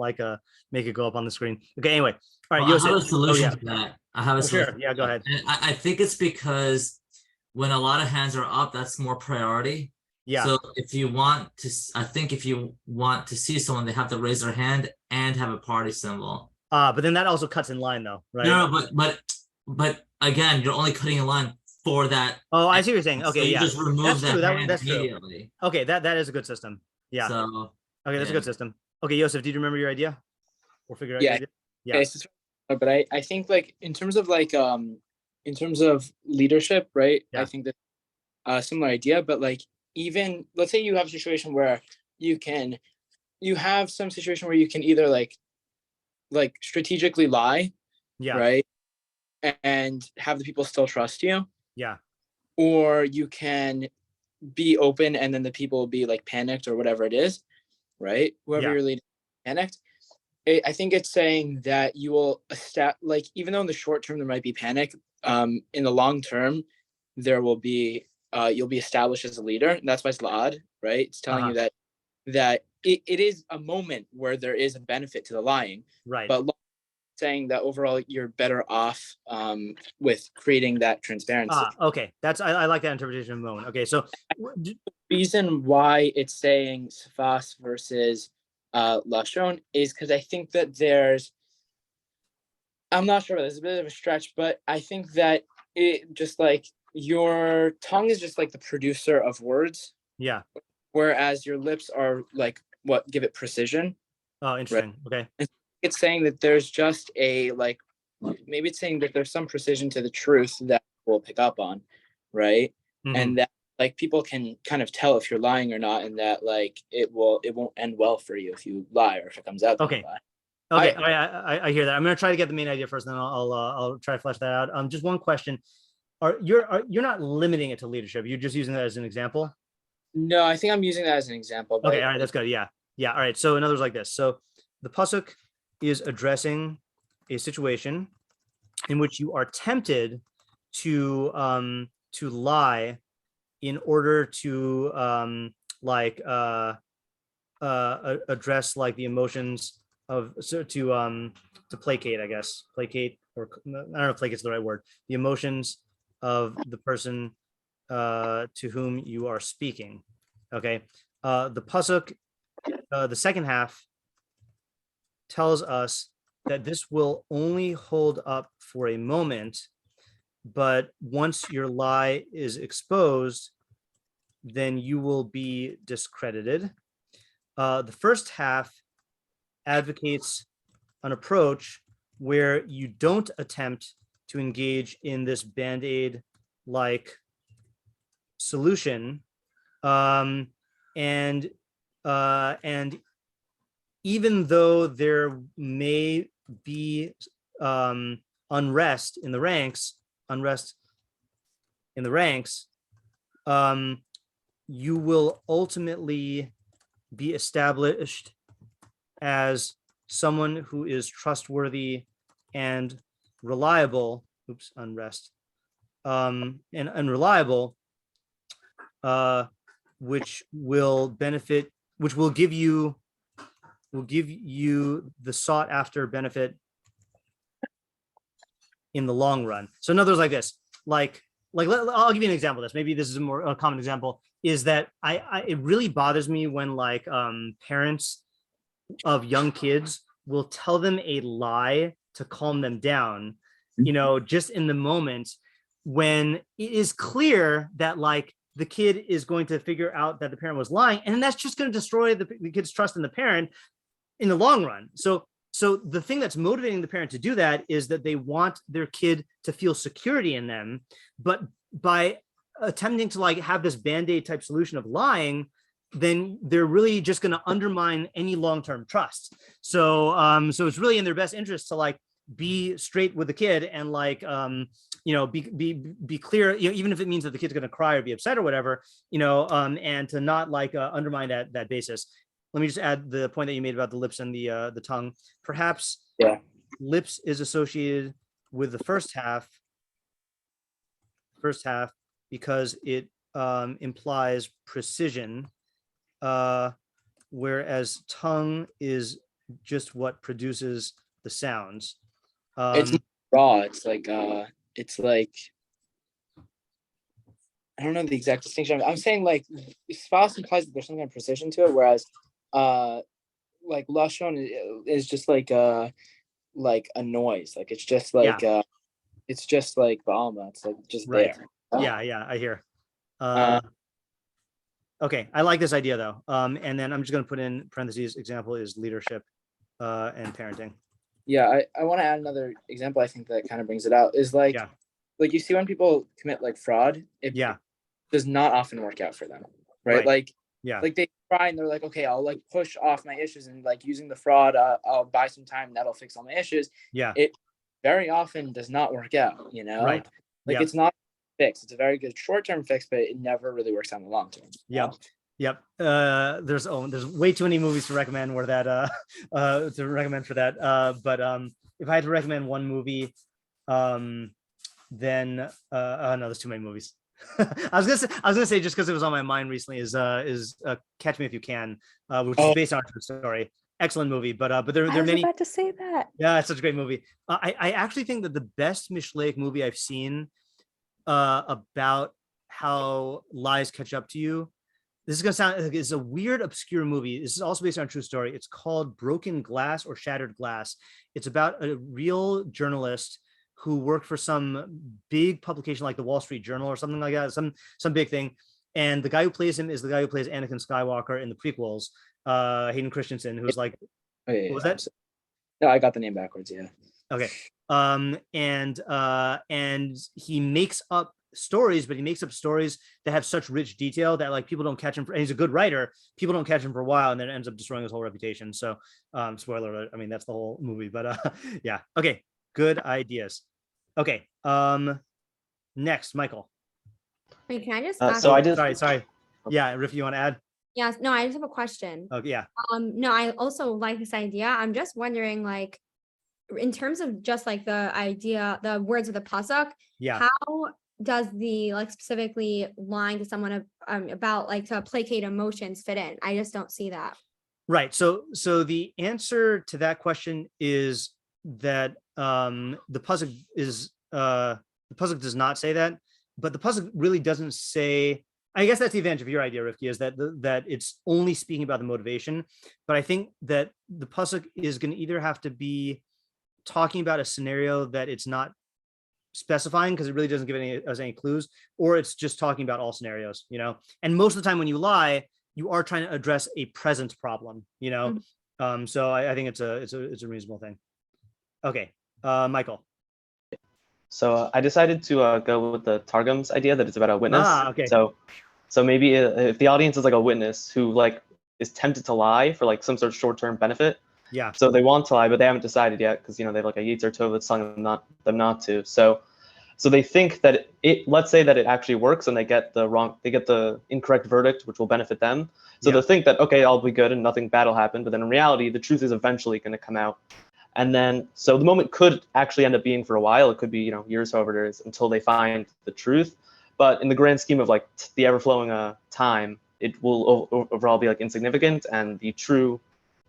make it go up on the screen. Okay. Anyway. All right. I have a solution to that. I have a solution. Sure. Yeah. Go ahead. And I think it's because when a lot of hands are up, that's more priority. Yeah. So if you want to see someone, they have to raise their hand and have a party symbol. But then that also cuts in line though, right? No, but but again, you're only cutting a line for that. Oh, I see what you're saying. Okay, so you just remove that's true. hand That's true. immediately. Okay, that is a good system. Yeah. So okay, that's a good system. Okay, Yosef, did you remember your idea? We'll figure out. Yeah. Yeah. Okay, but I think like in terms of leadership, right? Yeah. I think that similar idea, but like even let's say you have a situation where you have some situation where you can either like strategically lie, right, and have the people still trust you, or you can be open and then the people will be like panicked or whatever it is, right? Whoever you're leading panicked. I think it's saying that you will like even though in the short term there might be panic, in the long term there will be you'll be established as a leader, and that's why it's la'ad, right? It's telling you that it is a moment where there is a benefit to the lying, right? But saying that overall you're better off with creating that transparency. Okay, I like that interpretation of the moment. Okay, so the reason why it's saying sefas versus lashon is because I think that I'm not sure, there's a bit of a stretch, but I think that it just like your tongue is just like the producer of words, whereas your lips are like what give it precision. Oh, interesting. Right? Okay, and it's saying that there's just maybe it's saying that there's some precision to the truth that we'll pick up on, right? And that like people can kind of tell if you're lying or not, and that like it won't end well for you if you lie or if it comes out that you lie. Okay, I hear that. I'm gonna try to get the main idea first, then I'll try to flesh that out. Just one question: you're not limiting it to leadership? You're just using that as an example? No, I think I'm using that as an example. Okay, all right, that's good. Yeah. All right. So in other words, like this. So the pasuk is addressing a situation in which you are tempted to lie in order to address like the emotions of to placate, I guess, or I don't know if placate's the right word, the emotions of the person to whom you are speaking. Okay, the pasuk, the second half tells us that this will only hold up for a moment, but once your lie is exposed, then you will be discredited. The first half advocates an approach where you don't attempt to engage in this band-aid like solution, and even though there may be unrest in the ranks, you will ultimately be established as someone who is trustworthy and reliable. Unrest and unreliable, which will give you the sought after benefit in the long run. So in other words, like this, I'll give you an example of this. Maybe this is a common example, is that it really bothers me when like parents of young kids will tell them a lie to calm them down, just in the moment when it is clear that like the kid is going to figure out that the parent was lying, and that's just going to destroy the kid's trust in the parent in the long run. So the thing that's motivating the parent to do that is that they want their kid to feel security in them, but by attempting to like have this band-aid type solution of lying, then they're really just going to undermine any long-term trust. So it's really in their best interest to like be straight with the kid and like be clear, even if it means that the kid's going to cry or be upset or whatever, and to not like undermine that basis. Let me just add the point that you made about the lips and the tongue. Perhaps lips is associated with the first half because it implies precision, whereas tongue is just what produces the sounds. It's raw. It's like I don't know the exact distinction. I'm saying like sefas implies that there's some kind of precision to it, whereas like lashon is just like a noise. Like it's just like it's just like Baalma. It's like just Right. there. Yeah, I hear. Okay, I like this idea though. And then I'm just going to put in parentheses, example is leadership and parenting. Yeah, I want to add another example. I think that kind of brings it out is like you see when people commit like fraud, it does not often work out for them, right? Like they try and they're like, okay, I'll like push off my issues and like using the fraud, I'll buy some time that'll fix all my issues. It very often does not work out, you know? Right. Like it's not fix. It's a very good short-term fix, but it never really works out in the long term. Yep. There's way too many movies to recommend where that to recommend for that. But if I had to recommend one movie, then no, there's too many movies. I was gonna say just because it was on my mind recently is Catch Me If You Can, which is based on a true story. Excellent movie, but there are many. I was about to say that. Yeah, it's such a great movie. I actually think that the best Mishlei movie I've seen about how lies catch up to you. This is gonna sound like it's a weird, obscure movie. This is also based on a true story. It's called Broken Glass or Shattered Glass. It's about a real journalist who worked for some big publication like the Wall Street Journal or something like that, some big thing. And the guy who plays him is the guy who plays Anakin Skywalker in the prequels, Hayden Christensen, who's like, what was that? No, I got the name backwards. Yeah. Okay. And he makes up stories, but he makes up stories that have such rich detail that like people don't catch him and he's a good writer. People don't catch him for a while, and then it ends up destroying his whole reputation. So, spoiler alert. I mean, that's the whole movie, but yeah. Okay. Good ideas. Okay. Next, Michael. Wait, can I just ask sorry. Yeah, Riff, you want to add? Yes. No, I just have a question. Okay. Yeah. No, I also like this idea. I'm just wondering, like, in terms of just like the idea, the words of the pasuk, how does the like specifically lying to someone about like to placate emotions fit in? I just don't see that. Right. So the answer to that question is that the pasuk does not say that, but the pasuk really doesn't say. I guess that's the advantage of your idea, Rifki, is that that it's only speaking about the motivation. But I think that the pasuk is going to either have to be talking about a scenario that it's not specifying because it really doesn't give us any clues, or it's just talking about all scenarios, you know. And most of the time when you lie, you are trying to address a present problem, you know. So I think it's a reasonable thing. Okay, Michael. So I decided to go with the Targum's idea that it's about a witness. Okay. So maybe if the audience is like a witness who like is tempted to lie for like some sort of short-term benefit. Yeah. So they want to lie, but they haven't decided yet because, you know, they have like a Yetzer Tov that's telling them not to. So they think that let's say that it actually works and they get the incorrect verdict, which will benefit them. So they'll think that, okay, I'll be good and nothing bad will happen. But then in reality, the truth is eventually going to come out. And then, so the moment could actually end up being for a while. It could be, you know, years, however it is, until they find the truth. But in the grand scheme of like the ever-flowing time, it will overall be like insignificant, and the true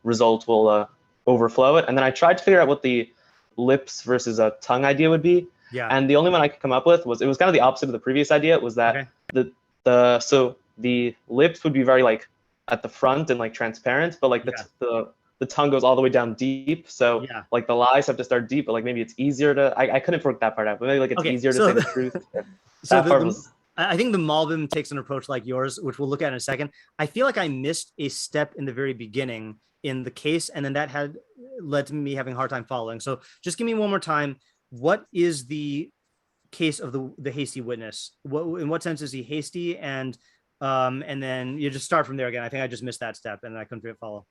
result will overflow it. And then I tried to figure out what the lips versus a tongue idea would be. Yeah. And the only one I could come up with was, it was kind of the opposite of the previous idea. It was that so the lips would be very like at the front and like transparent, but like the tongue goes all the way down deep. So like the lies have to start deep, but like maybe it's easier to, I couldn't work that part out, but maybe like it's easier to say the truth. I think the Malbim takes an approach like yours, which we'll look at in a second. I feel like I missed a step in the very beginning in the case, and then that had led to me having a hard time following. So just give me one more time. What is the case of the hasty witness? In what sense is he hasty? And then you just start from there again. I think I just missed that step and I couldn't follow.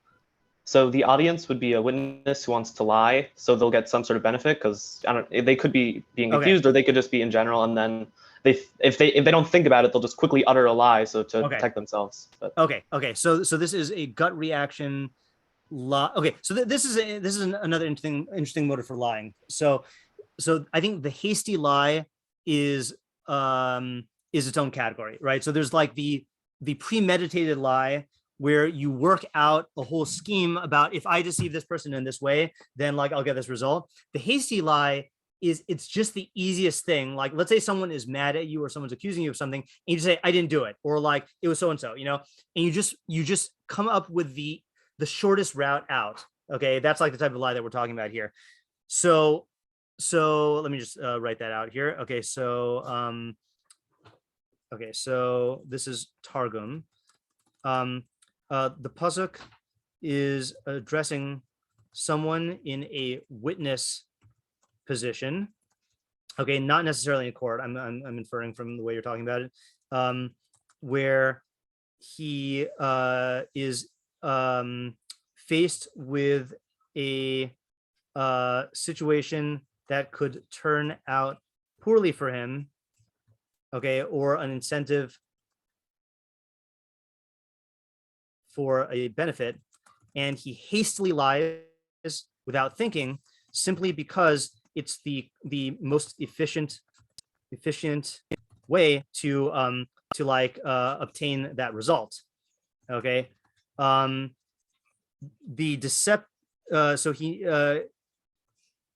So the audience would be a witness who wants to lie, so they'll get some sort of benefit because they could be being accused, or they could just be in general, and then if they don't think about it, they'll just quickly utter a lie to protect themselves. But. Okay. So this is a gut reaction lie. Okay, so this is another interesting motive for lying. So I think the hasty lie is its own category, right? So there's like the premeditated lie, where you work out a whole scheme about, if I deceive this person in this way, then like I'll get this result. The hasty lie it's just the easiest thing. Like, let's say someone is mad at you or someone's accusing you of something, and you just say, I didn't do it, or like it was so and so, you know, and you just come up with the shortest route out. Okay, that's like the type of lie that we're talking about here. So So let me just write that out here. Okay, so this is Targum. The pasuk is addressing someone in a witness position. Okay, not necessarily in court. I'm inferring from the way you're talking about it, where he is faced with a situation that could turn out poorly for him, okay, or an incentive for a benefit, and he hastily lies without thinking, simply because it's the most efficient way to obtain that result. Okay, the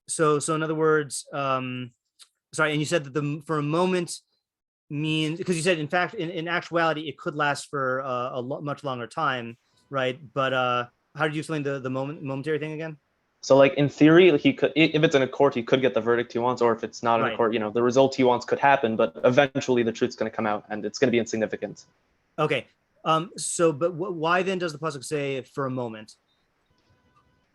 so in other words, sorry, and you said that for a moment means, because you said in fact in actuality it could last for much longer time, right? But how did you explain the momentary thing again? So like in theory, he could, if it's in a court, he could get the verdict he wants, or if it's not in a court, the result he wants could happen, but eventually the truth's going to come out and it's going to be insignificant. Okay. But why then does the pasuk say for a moment?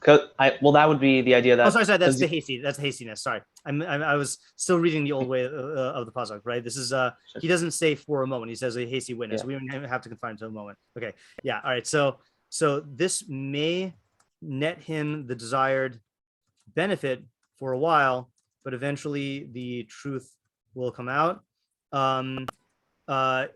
Well, that would be the idea that. Oh, sorry. That's the hastiness. Sorry, I was still reading the old way of the pasuk. Right. This is he doesn't say for a moment. He says a hasty witness. Yeah. We don't have to confine it to a moment. Okay. Yeah. All right. So this may net him the desired benefit for a while, but eventually the truth will come out.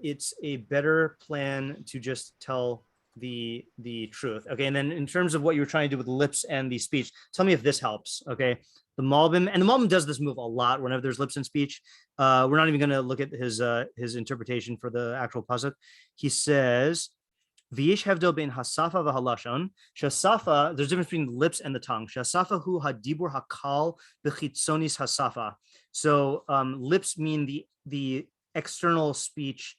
It's a better plan to just tell the truth. Okay, and then in terms of what you were trying to do with the lips and the speech, tell me if this helps. Okay, the Malbim does this move a lot whenever there's lips and speech. We're not even going to look at his interpretation for the actual pasuk. He says, V'yish hevdel bein hasafa v'halashon. Shasafa, there's a difference between the lips and the tongue. Shasafa hu hadibur hakal b'chitzonis hasafa. So lips mean the external speech,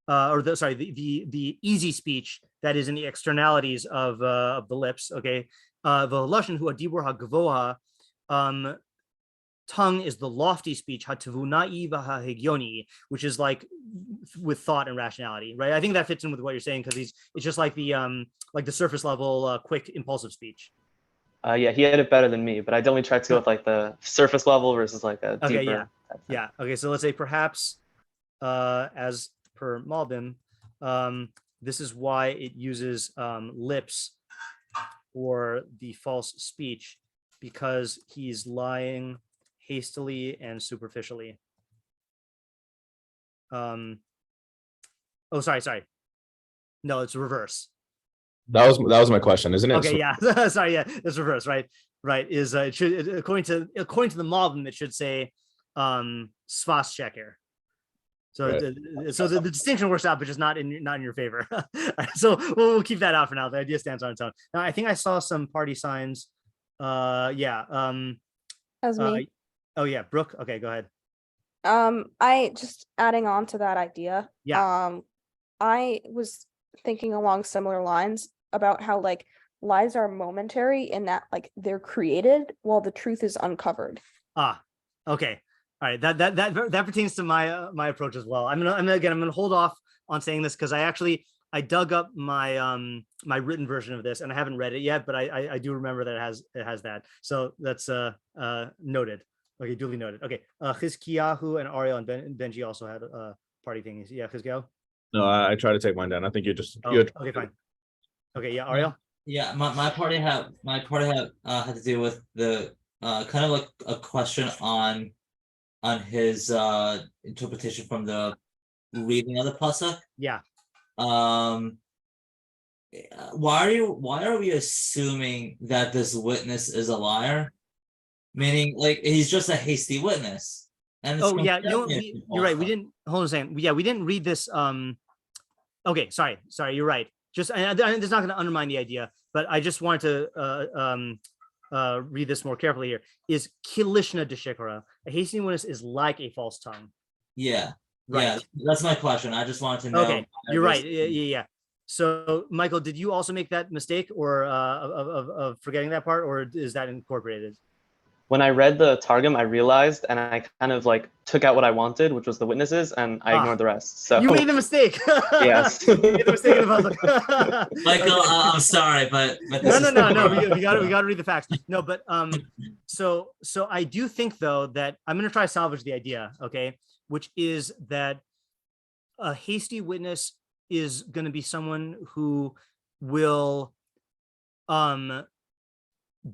the easy speech that is in the externalities of the lips. Okay, v'halashon hu hadibur hagvoha. Tongue is the lofty speech, which is like with thought and rationality, right? I think that fits in with what you're saying, because it's just like the surface level, quick, impulsive speach. Yeah, he had it better than me, but I definitely tried to go with like the surface level versus like a deeper. Okay, yeah. Okay, so let's say perhaps, as per Malbim, this is why it uses lips for the false speech, because he's lying hastily and superficially. Sorry. No, it's reverse. That was my question, isn't it? Okay, yeah. Sorry, yeah, it's reverse, right? Right. Is it should, according to the Malbim, it should say svas sheker. So right. The distinction works out, but just not in your favor. So we'll keep that out for now. The idea stands on its own. Now I think I saw some party signs. Yeah. That was me. Oh yeah, Brooke. Okay, go ahead. I just adding on to that idea. Yeah. I was thinking along similar lines about how like lies are momentary in that like they're created while the truth is uncovered. Okay. All right. That pertains to my approach as well. I'm gonna hold off on saying this because I dug up my my written version of this and I haven't read it yet, but I do remember that it has that. So that's noted. Okay, duly noted. Okay, Chizkiyahu and Ariel and Benji also had party thingies. Yeah, Chizkiyahu? No, I try to take mine down. I think you just. Okay, fine. Okay, yeah, Ariel. Yeah, my party had to do with the kind of like a question on his interpretation from the reading of the pasuk. Yeah. Why are we assuming that this witness is a liar? Meaning, like, he's just a hasty witness. And yeah, you're right. We didn't hold on a second. Yeah, we didn't read this. Okay, sorry, you're right. Just and it's not going to undermine the idea, but I just wanted to read this more carefully here. Is kilishna deshikara, a hasty witness is like a false tongue. Yeah, right. Yeah, that's my question. I just wanted to know. Okay, you're right. Yeah. So, Michael, did you also make that mistake, or of forgetting that part, or is that incorporated? when I read the Targum, I realized, and I kind of like took out what I wanted, which was the witnesses, and I ignored the rest. So you made the mistake. Yes. You made the mistake in the pasuk. Michael, I'm sorry, but No. We got to read the facts. No, but so I do think though that I'm going to try to salvage the idea, okay, which is that a hasty witness is going to be someone who will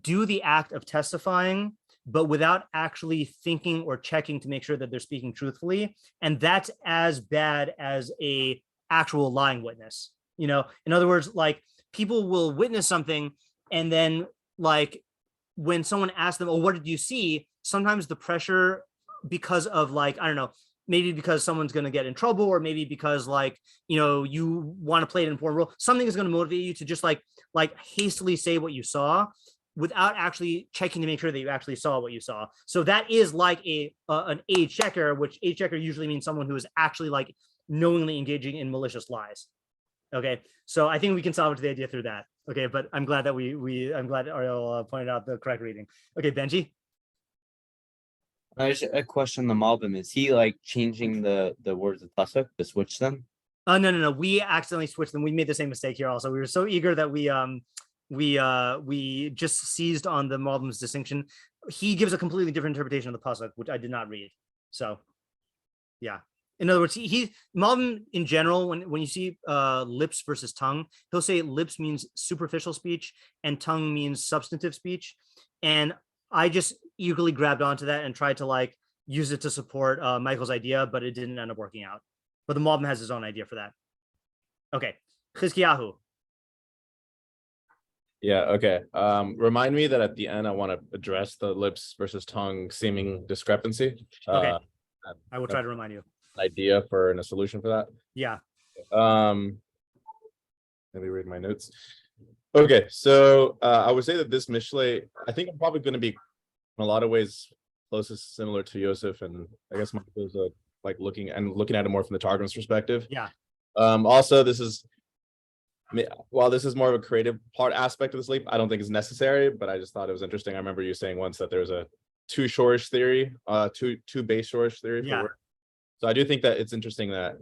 do the act of testifying, but without actually thinking or checking to make sure that they're speaking truthfully. And that's as bad as a actual lying witness. You know, in other words, like people will witness something and then like when someone asks them, oh, what did you see? Sometimes the pressure because of like, I don't know, maybe because someone's going to get in trouble, or maybe because like, you know, you want to play an important role, something is going to motivate you to just like hastily say what you saw without actually checking to make sure that you actually saw what you saw. So that is like an age checker, which age checker usually means someone who is actually like knowingly engaging in malicious lies. Okay, so I think we can salvage the idea through that. Okay, but I'm glad that I'm glad Ariel pointed out the correct reading. Okay, Benji. A question on the Malbim. Is he like changing the words of pasuk to switch them? No. We accidentally switched them. We made the same mistake here also. We were so eager that we just seized on the Malbim's distinction. He gives a completely different interpretation of the pasuk, which I did not read. So, yeah. In other words, he Malbim in general, when you see lips versus tongue, he'll say lips means superficial speech and tongue means substantive speech. And I just eagerly grabbed onto that and tried to like use it to support Michael's idea, but it didn't end up working out. But the Malbim has his own idea for that. Okay, Chizkiyahu. Yeah, okay. Remind me that at the end I want to address the lips versus tongue seeming discrepancy. Okay, I will try to remind you. Idea for and a solution for that. Yeah. Let me read my notes. Okay, so I would say that this Mishlei, I think I'm probably going to be in a lot of ways closest similar to Yosef, and I guess Michael's like looking at it more from the Targum's perspective. Yeah. Also, this is while this is more of a creative part aspect of the sleep, I don't think it's necessary, but I just thought it was interesting. I remember you saying once that there's a two shorish theory, two base shorish theory. Yeah. So I do think that it's interesting that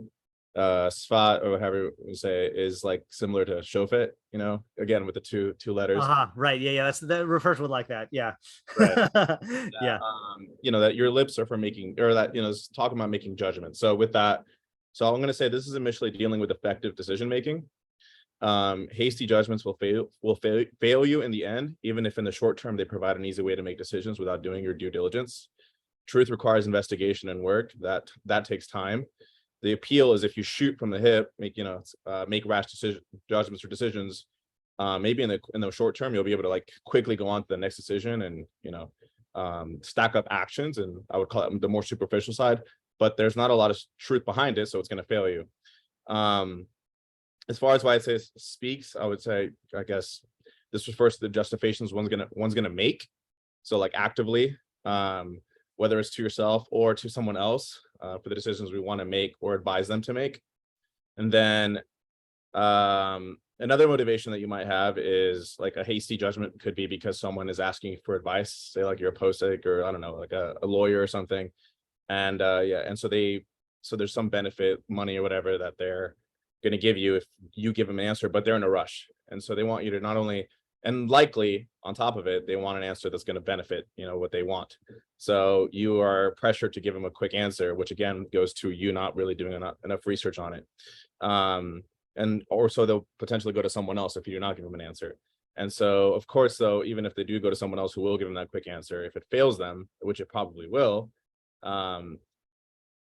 Sfat, or whatever you say, is like similar to Shofet, you know, again with the two letters. Right. Yeah. That refers to it like that. Yeah. Right. Yeah. You know, that your lips are for making, or that, you know, it's talking about making judgments. So with that, so I'm going to say this is initially dealing with effective decision making. Hasty judgments will fail you in the end, even if in the short term they provide an easy way to make decisions without doing your due diligence. Truth requires investigation and work. That takes time. The appeal is if you shoot from the hip, make rash judgments or decisions. Maybe in the short term, you'll be able to like quickly go on to the next decision and stack up actions. And I would call it the more superficial side. But there's not a lot of truth behind it, so it's going to fail you. As far as why it says speaks, I would say, I guess this refers to the justifications one's gonna make. So like actively, whether it's to yourself or to someone else, for the decisions we want to make or advise them to make. And then another motivation that you might have is like a hasty judgment could be because someone is asking for advice, say like you're a posek or I don't know, like a lawyer or something. And and so there's some benefit, money or whatever, that they're going to give you if you give them an answer, but they're in a rush. And so they want you to not only, and likely on top of it, they want an answer that's going to benefit, you know, what they want. So you are pressured to give them a quick answer, which again goes to you not really doing enough research on it. And also they'll potentially go to someone else if you do not give them an answer. And so, of course, though, even if they do go to someone else who will give them that quick answer, if it fails them, which it probably will,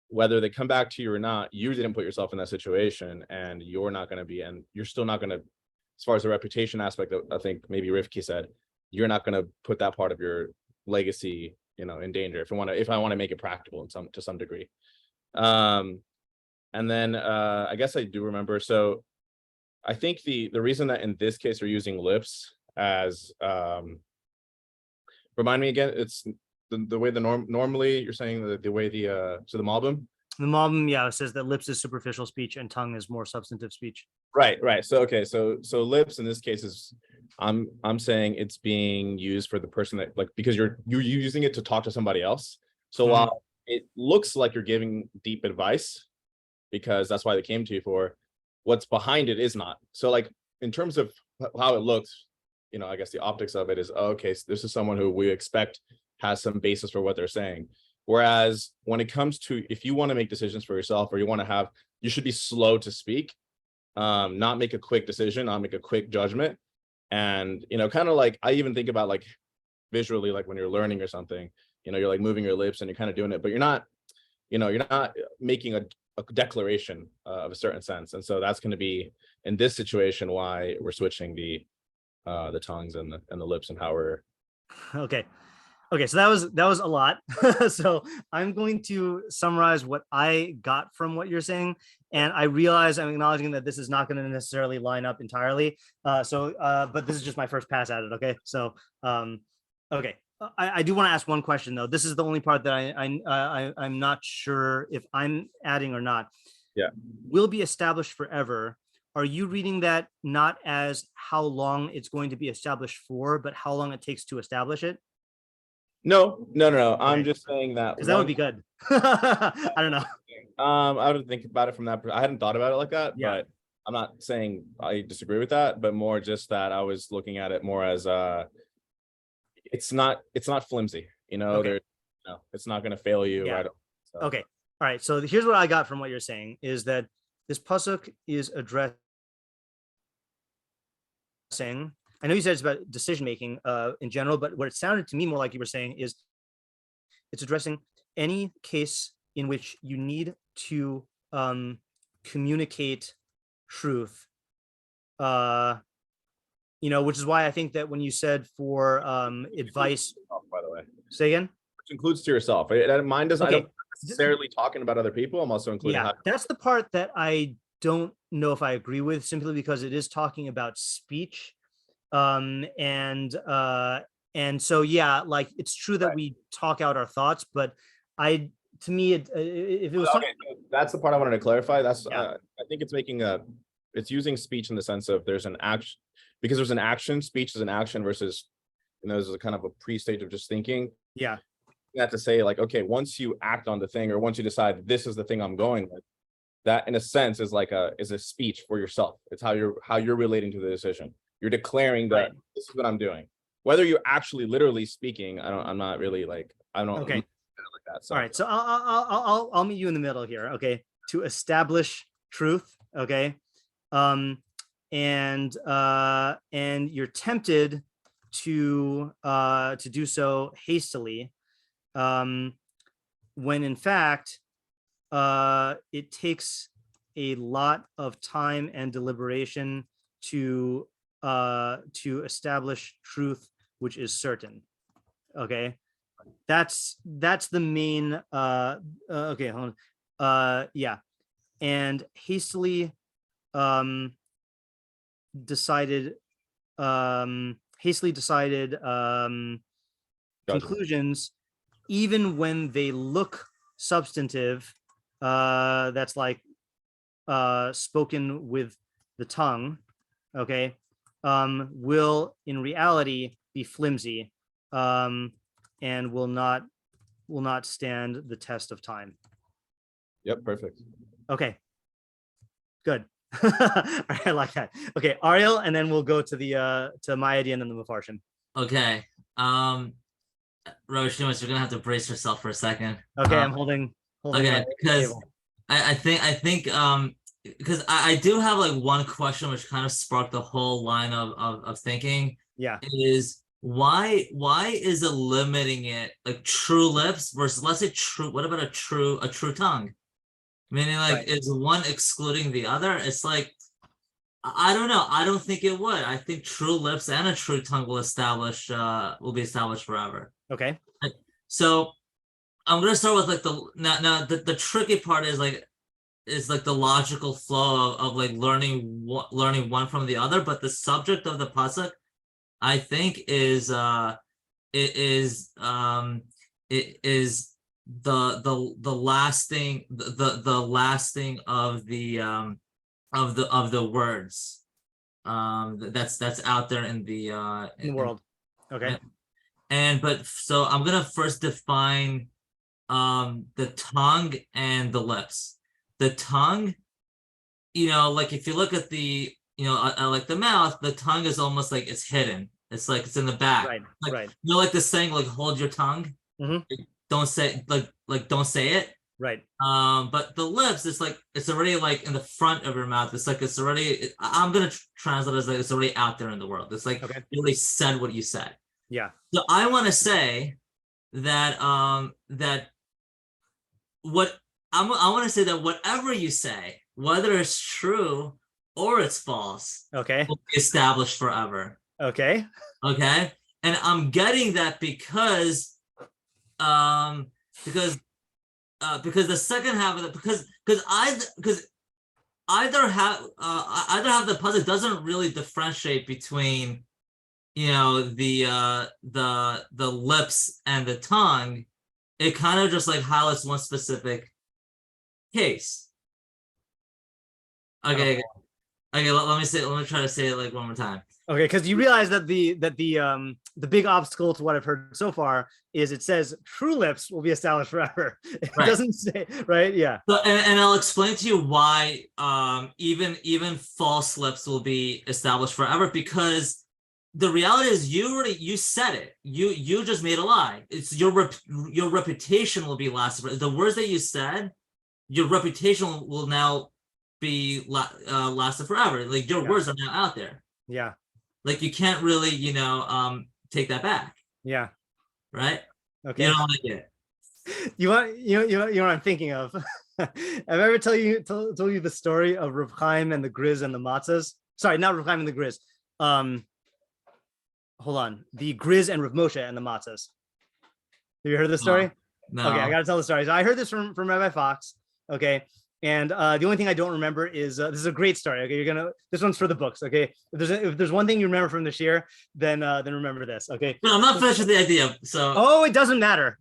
whether they come back to you or not, you didn't put yourself in that situation, and you're not going to be, and you're still not going to, as far as the reputation aspect, I think maybe Rivki said, you're not going to put that part of your legacy, you know, in danger. If I want to make it practical to some degree. And then I guess I do remember. So I think the reason that in this case we're using lips as remind me again, it's the way normally you're saying the way so the Malbim. The Rambam, yeah, says that lips is superficial speech and tongue is more substantive speech. Right. So okay, so lips in this case is, I'm saying it's being used for the person that, like, because you're using it to talk to somebody else. So while it looks like you're giving deep advice, because that's why they came to you for, what's behind it is not. So like in terms of how it looks, I guess the optics of it is, okay, so this is someone who we expect has some basis for what they're saying. Whereas when it comes to, if you want to make decisions for yourself, or you should be slow to speak, not make a quick decision, not make a quick judgment. And, kind of like, I even think about like visually, like when you're learning or something, you're like moving your lips and you're kind of doing it, but you're not making a declaration of a certain sense. And so that's going to be, in this situation, why we're switching the tongues and the lips and how we're. Okay, so that was a lot. So I'm going to summarize what I got from what you're saying, and I realize I'm acknowledging that this is not going to necessarily line up entirely. But this is just my first pass at it. Okay, so okay, I do want to ask one question though. This is the only part that I'm not sure if I'm adding or not. Yeah, will be established forever. Are you reading that not as how long it's going to be established for, but how long it takes to establish it? No. I'm just saying that, because that would be good. I don't know. I would think about it from that. I hadn't thought about it like that, but I'm not saying I disagree with that, but more just that I was looking at it more as it's not flimsy. It's not going to fail you. Yeah. Right. So. Okay. All right. So here's what I got from what you're saying is that this pasuk is addressing. I know you said it's about decision making in general, but what it sounded to me more like you were saying is it's addressing any case in which you need to communicate truth. Which is why I think that when you said for advice, by the way, say again, which includes to yourself. Mine doesn't. Okay. I don't necessarily talking about other people. I'm also including. Yeah, that's the part that I don't know if I agree with, simply because it is talking about speech. And so, yeah, like it's true that we talk out our thoughts, but if it was that's the part I wanted to clarify. That's I think it's using speech in the sense of there's an action, because there's an action. Speech is an action versus, there's a kind of a pre-stage of just thinking. Yeah, you have to say like, okay, once you act on the thing, or once you decide this is the thing I'm going with, that in a sense is like a speech for yourself. It's how you're relating to the decision. You're declaring that this is what I'm doing. Whether you're actually literally speaking, I'm not really like, I don't. Okay. Like that, so. All right. So I'll meet you in the middle here. Okay. To establish truth. Okay. And you're tempted to do so hastily, when in fact, it takes a lot of time and deliberation to establish truth, which is certain. Okay, that's the main. Okay, hold on. Yeah, and hastily decided conclusions, even when they look substantive. That's like spoken with the tongue. Okay. Will in reality be flimsy, and will not stand the test of time. Yep, perfect. Okay, good. All right, I like that. Okay, Ariel, and then we'll go to the to my idea and then the Mefarshim. Okay. Rosh, you're gonna have to brace yourself for a second. Okay, I'm holding okay, because I think because I do have like one question which kind of sparked the whole line of thinking. Yeah. Is why is it limiting it like true lips versus, let's say, true, what about a true tongue? Meaning like, is one excluding the other? It's like, I don't know. I don't think it would. I think true lips and a true tongue will be established forever. Okay. So I'm gonna start with like the tricky part is the logical flow of like learning one from the other, but the subject of the pasuk, I think, is the lasting the lasting of the words that's out there in the world. Okay. But so I'm gonna first define the tongue and the lips. The tongue, like if you look at the like the mouth, the tongue is almost like it's hidden. It's like it's in the back. Right. Like, right. Like the saying, like hold your tongue. Mm-hmm. Don't say like don't say it. Right. But the lips, it's like it's already like in the front of your mouth. It's like it's already. I'm gonna translate it as like it's already out there in the world. It's like you already said what you said. Yeah. So I want to say that that what I want to say that whatever you say, whether it's true or it's false, will be established forever. Okay. And I'm getting that because the second half of it, because either half the puzzle doesn't really differentiate between the lips and the tongue. It kind of just like highlights one specific case. Okay. Let me try to say it like one more time. Okay, because you realize that the big obstacle to what I've heard so far is it says true lips will be established forever. It doesn't say, right? Yeah. So, and I'll explain to you why even false lips will be established forever, because the reality is you said it. You just made a lie. It's your reputation will be lasted. The words that you said, your reputation will now be lasted forever. Like your words are now out there. Yeah. Like you can't really, take that back. Yeah. Right. Okay. You don't like it. You want what I'm thinking of? Have I ever told you the story of Rav Chaim and the Grizz and the matzahs? Sorry, not Rav Chaim and the Grizz. Hold on. The Grizz and Rav Moshe and the matzahs. Have you heard this story? No. Okay, I gotta tell the story. So I heard this from Rabbi Fox. Okay. And the only thing I don't remember is this is a great story. Okay, this one's for the books. Okay, if there's one thing you remember from this year, then remember this. Okay. No, I'm not finished with the idea. So. Oh, it doesn't matter.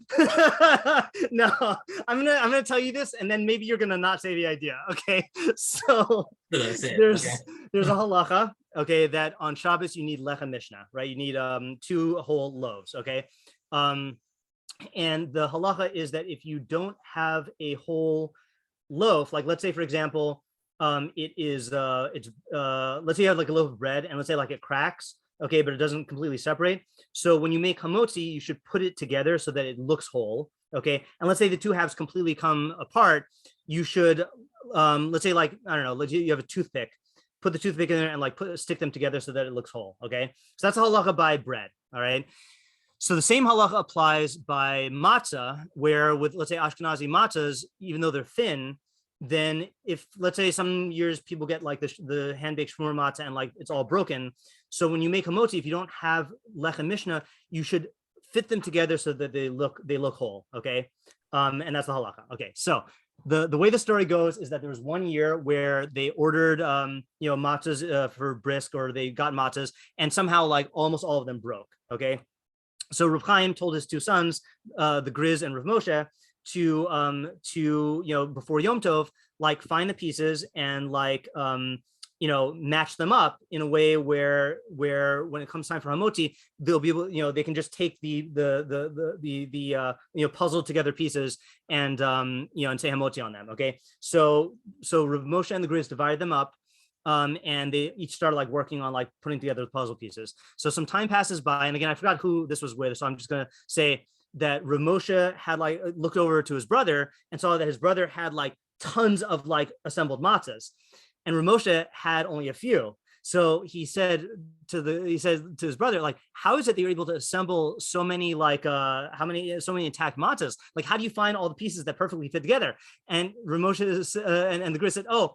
No, I'm gonna tell you this, and then maybe you're gonna not say the idea. Okay. So there's a halacha. Okay, that on Shabbos you need lecha mishnah, right? You need 2 whole loaves. Okay. And the halacha is that if you don't have a whole loaf, like let's say for example let's say you have like a loaf of bread and let's say like it cracks, okay, but it doesn't completely separate. So when you make hamotzi, you should put it together so that it looks whole, okay? And let's say the 2 halves completely come apart, you should let's say like I don't know, you have a toothpick, put the toothpick in there and like stick them together so that it looks whole, okay? So that's a halacha by bread, all right? So the same halacha applies by matzah, where with, let's say, Ashkenazi matzahs, even though they're thin, then if, let's say some years people get like the hand-baked shmur matzah and like it's all broken. So when you make hamotzi, if you don't have lechem mishnah, you should fit them together so that they look whole, okay? And that's the halacha. Okay, so the way the story goes is that there was one year where they ordered matzahs for brisk, or they got matzahs, and somehow like almost all of them broke, okay? So Rav Chaim told his 2 sons, the Grizz and Rav Moshe, to before Yom Tov, like find the pieces and like match them up in a way where when it comes time for hamotzi, they'll be able, they can just take the puzzle together pieces and and say hamotzi on them. Okay, so Rav Moshe and the Grizz divided them up. And they each started like working on like putting together the puzzle pieces. So some time passes by, and again, I forgot who this was with, so I'm just gonna say that Rav Moshe had like looked over to his brother and saw that his brother had like tons of like assembled matzahs, and Rav Moshe had only a few. So he said to his brother, like, how is it that you're able to assemble so many like so many intact matzahs? Like, how do you find all the pieces that perfectly fit together? And Rav Moshe and the Grizz said, oh,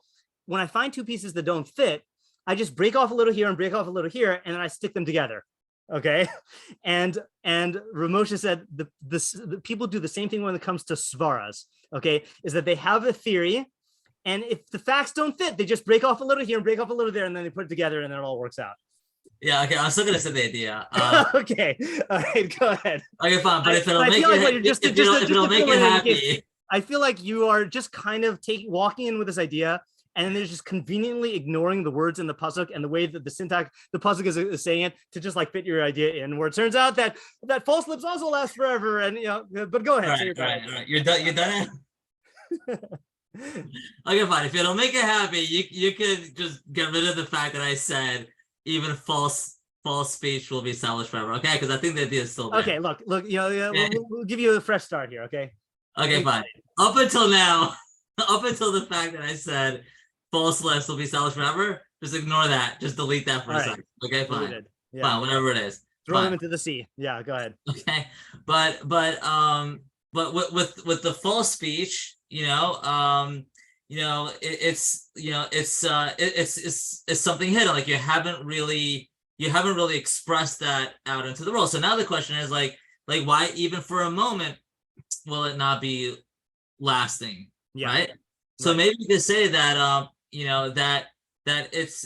when I find 2 pieces that don't fit, I just break off a little here and break off a little here, and then I stick them together. Okay. And Rav Moshe said the people do the same thing when it comes to svaras. Okay. Is that they have a theory, and if the facts don't fit, they just break off a little here and break off a little there, and then they put it together and then it all works out. Yeah, okay. I'm still gonna say the idea. Okay, all right, go ahead. Okay, fine. But if it'll make you happy, I feel like you are just kind of walking in with this idea, and then they're just conveniently ignoring the words in the pasuk and the way that the syntax, the pasuk is saying it to just like fit your idea in. Where it turns out that false lips also last forever, and But go ahead. All right. You're done. You're done. Okay, fine. If it'll make it happy, you could just get rid of the fact that I said even false speech will be established forever. Okay, because I think the idea is still there. Okay, look. We'll give you a fresh start here. Okay. Okay, fine. Up until now, up until the fact that I said false lips will be established forever, just ignore that. Just delete that for a second. Okay, fine. Yeah. Fine, whatever it is. Throw them into the sea. Yeah, go ahead. Okay, but with the false speech, it's something hidden. Like you haven't really expressed that out into the world. So now the question is like why even for a moment will it not be lasting? Yeah. Right. So maybe you could say that that it's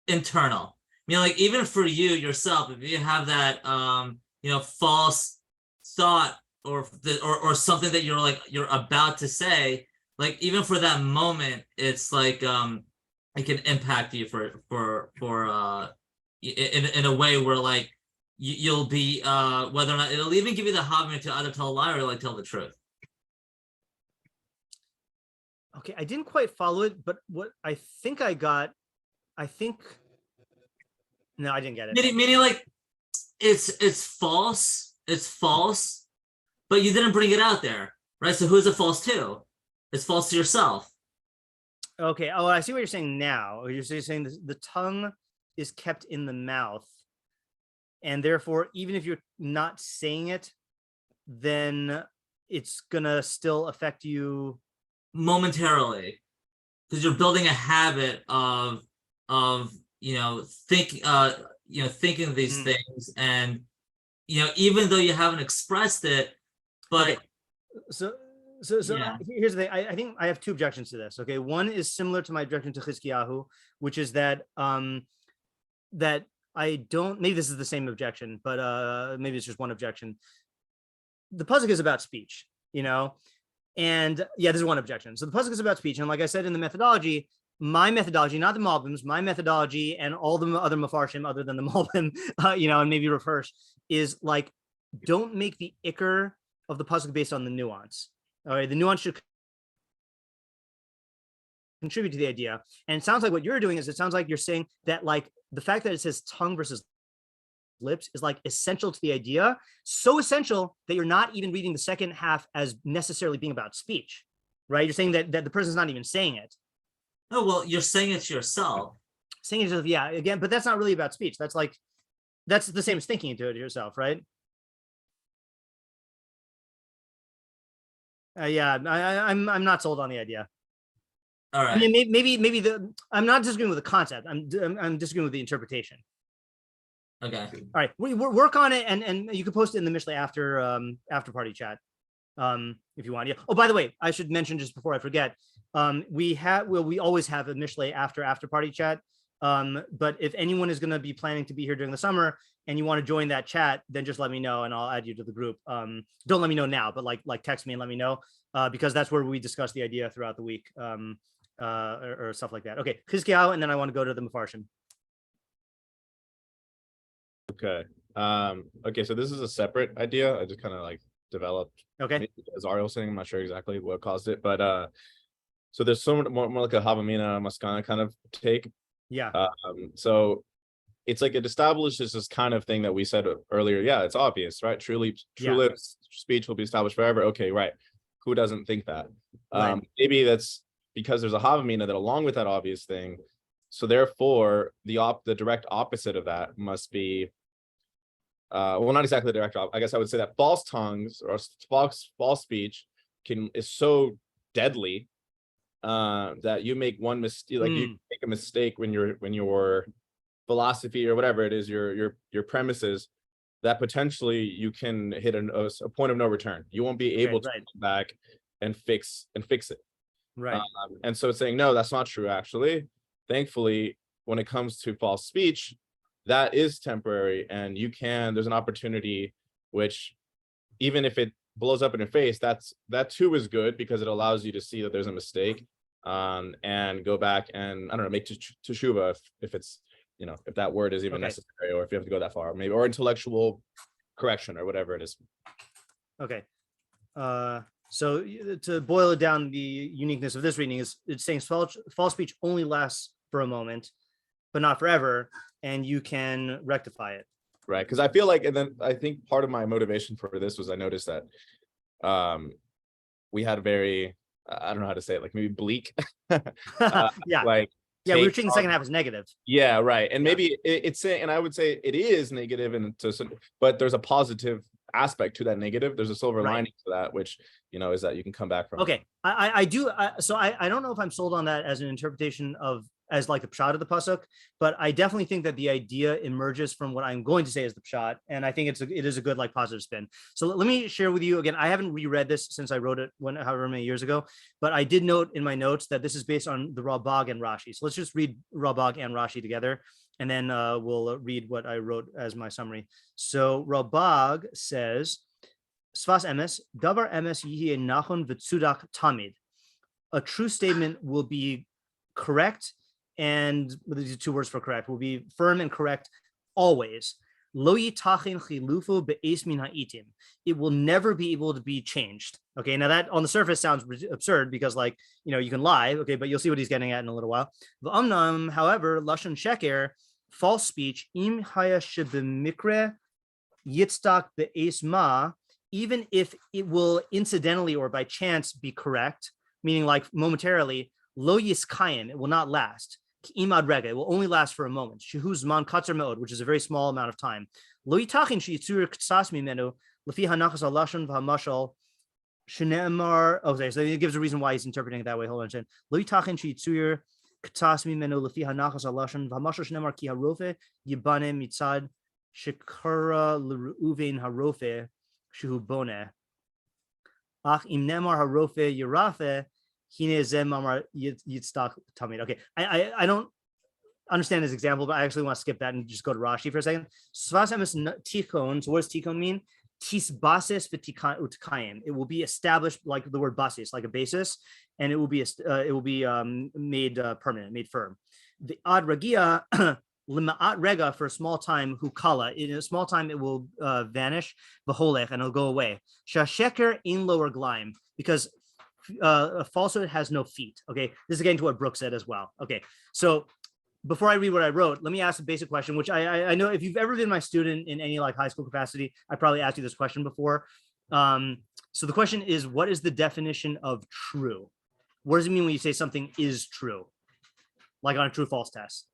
internal. Like even for you yourself, if you have that false thought or something that you're about to say, like even for that moment, it's like it can impact you for in a way where like you'll be whether or not it'll even give you the hobby to either tell a lie or like tell the truth. Okay, I didn't quite follow it, but what I think I got, no, I didn't get it. Meaning like it's false, but you didn't bring it out there, right? So who's it false to? It's false to yourself. Okay. Oh, I see what you're saying now. You're saying the tongue is kept in the mouth, and therefore, even if you're not saying it, then it's gonna still affect you momentarily, because you're building a habit of thinking these things, and even though you haven't expressed it, but okay. So yeah. Here's the thing. I think I have two objections to this. Okay, one is similar to my objection to Chizkiyahu, which is that that I don't. Maybe this is the same objection, but maybe it's just one objection. The pasuk is about speech, and yeah, this is one objection. So the pasuk is about speech, and like I said in the methodology, my methodology, not the Malbim's, my methodology, and all the other Mefarshim other than the Malbim, and maybe reverse, is like don't make the ikar of the pasuk based on the nuance. All right, the nuance should contribute to the idea. And it sounds like what you're doing is, it sounds like you're saying that like the fact that it says tongue versus lips is like essential to the idea, so essential that you're not even reading the second half as necessarily being about speech, right? You're saying that the person's not even saying it. Oh, well, you're saying it to yourself. Saying it to yourself, yeah, again, but that's not really about speech. That's the same as thinking into it yourself, right? Yeah, I'm not sold on the idea. All right. I mean, maybe I'm not disagreeing with the concept. I'm disagreeing with the interpretation. Okay. All right. We work on it, and you can post it in the Mishlei after party chat, if you want. Yeah. Oh, by the way, I should mention just before I forget, we always have a Mishlei after party chat. But if anyone is going to be planning to be here during the summer and you want to join that chat, then just let me know and I'll add you to the group. Don't let me know now, but like text me and let me know, because that's where we discuss the idea throughout the week, or stuff like that. Okay, Chizkiyahu, and then I want to go to the Mefarshim. Okay. Okay, so this is a separate idea. I just kind of like developed. Okay. As Ariel was saying, I'm not sure exactly what caused it, but so there's so more like a Havamina Maskana kind of take. Yeah. So it's like it establishes this kind of thing that we said earlier. Yeah, it's obvious, right? True lips speech will be established forever. Okay, right. Who doesn't think that? Right. Maybe that's because there's a Havamina that along with that obvious thing. So therefore, the direct opposite of that must be, well, not exactly the direct opposite. I guess I would say that false tongues or false speech is so deadly that you make one mistake, like you make a mistake when your philosophy or whatever it is, your premises, that potentially you can hit a point of no return. You won't be able to come back and fix it. Right. And so it's saying, no, that's not true, actually. thankfully, when it comes to false speech, that is temporary, and there's an opportunity, which even if it blows up in your face, that too is good, because it allows you to see that there's a mistake, and go back and, I don't know, make teshuvah if it's, if that word is even necessary, or if you have to go that far, maybe, or intellectual correction or whatever it is. Okay. So to boil it down, the uniqueness of this reading is it's saying false speech only lasts for a moment, but not forever, and you can rectify it. Right, because I feel like, and then I think part of my motivation for this was I noticed that we had a very, I don't know how to say it, like maybe bleak. We were treating the second half as negative. Yeah, right. And maybe it's saying, and I would say it is negative, but there's a positive aspect to that negative. There's a silver lining to that, which, is that you can come back from. Okay, I do. So I don't know if I'm sold on that as an interpretation as like the pshat of the pasuk, but I definitely think that the idea emerges from what I'm going to say as the pshat, and I think it is a good like positive spin. So let me share with you again. I haven't reread this since I wrote it however many years ago, but I did note in my notes that this is based on the Rambam and Rashi. So let's just read Rambam and Rashi together, and then we'll read what I wrote as my summary. So Rambam says, "Svas emes, davar emes yihi nachon v'tzudak tamid." A true statement will be correct, and these are two words for correct, will be firm and correct always. Lo yitachin chilufu be'es min ha'itim. It will never be able to be changed. Okay, now that on the surface sounds absurd, because like, you can lie, okay, but you'll see what he's getting at in a little while. V'amnam, however, lashon sheker, false speech, im haya shebemikre yitzdak be'es ma, even if it will incidentally or by chance be correct, meaning like momentarily, lo yiskayim, it will not last. Imad rega, it will only last for a moment. Shehuz man katzer meod, which is a very small amount of time. Lo yitachin sheyitzur ktsas mimenu lefi hanachas alashon v'hamashal shene'emar. Okay, so it gives a reason why he's interpreting it that way. Hold on a second. Lo yitachin sheyitzur ktsas mimenu lefi hanachas alashon v'hamashal shene'emar ki harofe yibane mitzad shekara l'reuven harofe shehu boneh. Ach im ne'emar harofe yirafe. Okay, I don't understand this example, but I actually want to skip that and just go to Rashi for a second. So what does tikon mean? Tis basis v'tikayim. It will be established, like the word basis, like a basis, and it will be made permanent, made firm. The ad ragia lima'at rega, for a small time, hukala. In a small time, it will vanish, v'holech, and it'll go away. Shasheker in lower gleim, because a falsehood has no feet. Okay, this is getting to what Brooke said as well. Okay, so before I read what I wrote, let me ask a basic question, which I know if you've ever been my student in any like high school capacity, I probably asked you this question before. So the question is, what is the definition of true? What does it mean when you say something is true, like on a true false test?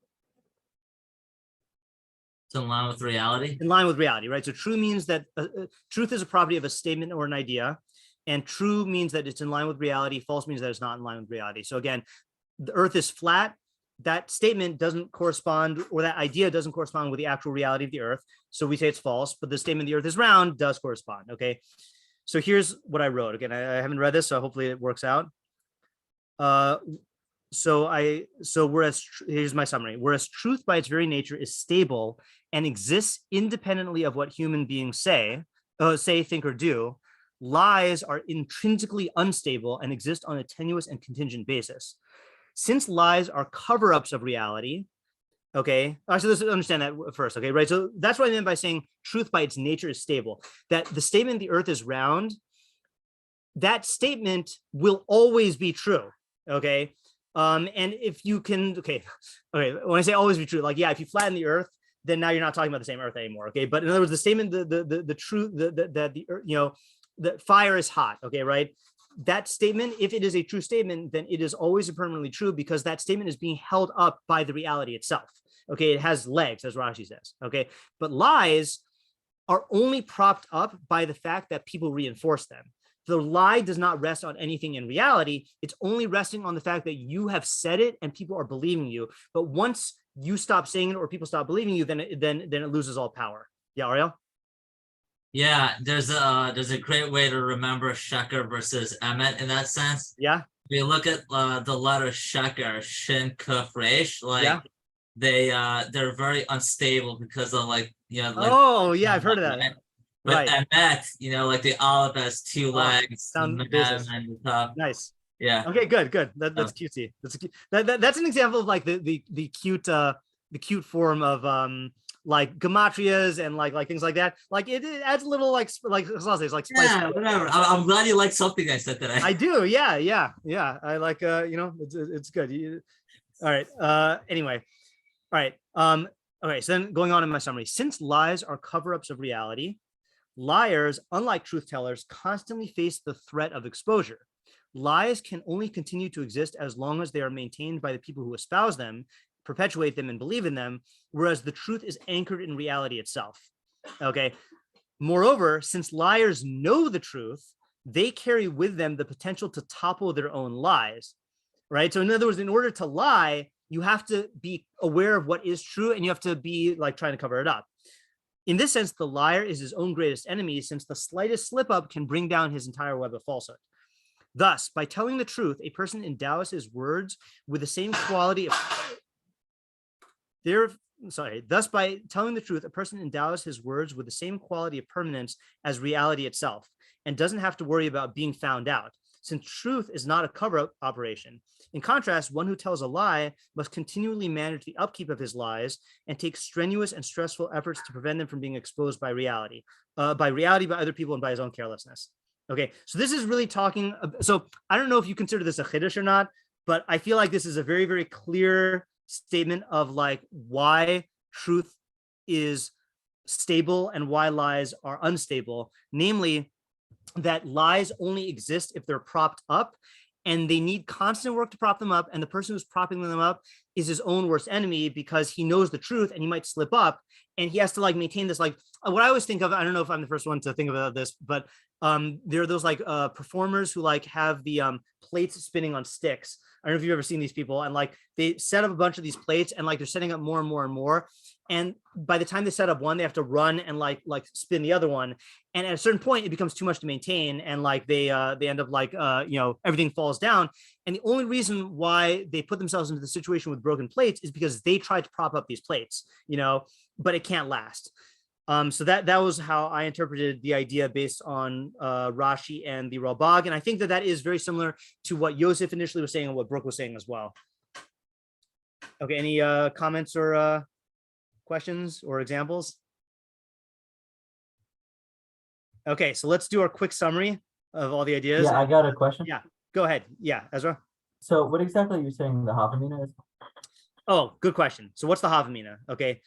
It's in line with reality. In line with reality, right? So true means that truth is a property of a statement or an idea. And true means that it's in line with reality. False means that it's not in line with reality. So again, the earth is flat. That statement doesn't correspond, or that idea doesn't correspond with the actual reality of the earth. So we say it's false, but the statement the earth is round does correspond, okay? So here's what I wrote. Again, I haven't read this, so hopefully it works out. Here's my summary. Whereas truth by its very nature is stable and exists independently of what human beings say, think, or do, lies are intrinsically unstable and exist on a tenuous and contingent basis. Since lies are cover-ups of reality, okay, so let's understand that first, okay, right? So that's what I meant by saying truth by its nature is stable. That the statement the earth is round, that statement will always be true, okay? And if you can, okay, when I say always be true, like, yeah, if you flatten the earth, then now you're not talking about the same earth anymore, okay? But in other words, the statement, the truth, the fire is hot, okay, right? That statement, if it is a true statement, then it is always permanently true, because that statement is being held up by the reality itself, okay? It has legs, as Rashi says, okay? But lies are only propped up by the fact that people reinforce them. The lie does not rest on anything in reality. It's only resting on the fact that you have said it and people are believing you. But once you stop saying it or people stop believing you, then it loses all power. Yeah, Ariel? Yeah, there's a great way to remember sheker versus emet in that sense. Yeah. you look at the letter sheker, shin, kuf, resh, like they're very unstable because of like I've heard of that. Right? But emet, like the olive has two legs, sound the mem and the top. Nice. Yeah. Okay, good. That's cutesy. That's an example of like the cute form of like gematrias and like things like that. Like it adds a little like spice. Whatever. I'm glad you like something I said today. I do. Yeah. I like it's good. All right. Anyway. All right. Okay. So then going on in my summary, since lies are cover-ups of reality, liars, unlike truth tellers, constantly face the threat of exposure. Lies can only continue to exist as long as they are maintained by the people who espouse them, perpetuate them, and believe in them, whereas the truth is anchored in reality itself. Okay. Moreover, since liars know the truth, they carry with them the potential to topple their own lies, right? So in other words, in order to lie, you have to be aware of what is true and you have to be like trying to cover it up. In this sense, the liar is his own greatest enemy, since the slightest slip up can bring down his entire web of falsehood. Thus, by telling the truth, a person endows his words with the same quality of Thus, by telling the truth, a person endows his words with the same quality of permanence as reality itself, and doesn't have to worry about being found out, since truth is not a cover-up operation. In contrast, one who tells a lie must continually manage the upkeep of his lies and take strenuous and stressful efforts to prevent them from being exposed by reality, by other people, and by his own carelessness. Okay, so this is really talking. So I don't know if you consider this a chiddush or not, but I feel like this is a very, very clear statement of like why truth is stable and why lies are unstable. Namely, that lies only exist if they're propped up, and they need constant work to prop them up. And the person who's propping them up is his own worst enemy, because he knows the truth and he might slip up, and he has to like maintain this. Like what I always think of, I don't know if I'm the first one to think about this, but there are those like performers who like have the plates spinning on sticks. I don't know if you've ever seen these people, and like they set up a bunch of these plates, and like they're setting up more and more and more. And by the time they set up one, they have to run and like spin the other one. And at a certain point, it becomes too much to maintain, and like they end up like everything falls down. And the only reason why they put themselves into the situation with broken plates is because they tried to prop up these plates, but it can't last. So that was how I interpreted the idea based on Rashi and the Ralbag. And I think that is very similar to what Yosef initially was saying and what Brooke was saying as well. Okay, any comments or questions or examples? Okay, so let's do our quick summary of all the ideas. Yeah, I got a question. Yeah, go ahead. Yeah, Ezra. So what exactly are you saying the Havamina is? Oh, good question. So what's the Havamina? Okay.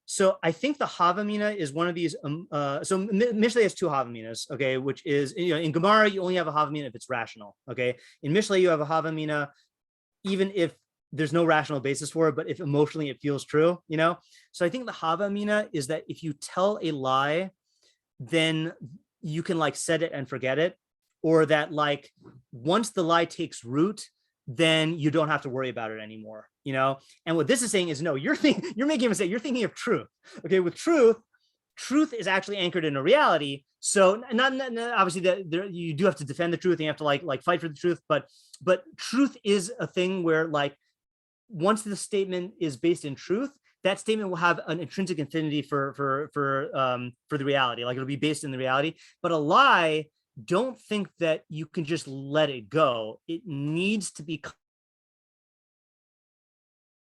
So I think the Havamina is one of these. So Mishlei has two Havaminas, okay, which is, in Gemara, you only have a Havamina if it's rational, okay? In Mishlei, you have a Havamina even if there's no rational basis for it, but if emotionally it feels true, So I think the Havamina is that if you tell a lie, then you can like set it and forget it, or that like once the lie takes root, then you don't have to worry about it anymore, And what this is saying is, no, you're making a mistake. You're thinking of truth. Okay, with truth is actually anchored in a reality. So not obviously that you do have to defend the truth, and you have to like fight for the truth. But truth is a thing where like once the statement is based in truth, that statement will have an intrinsic affinity for the reality. Like it'll be based in the reality. But a lie, don't think that you can just let it go. It needs to be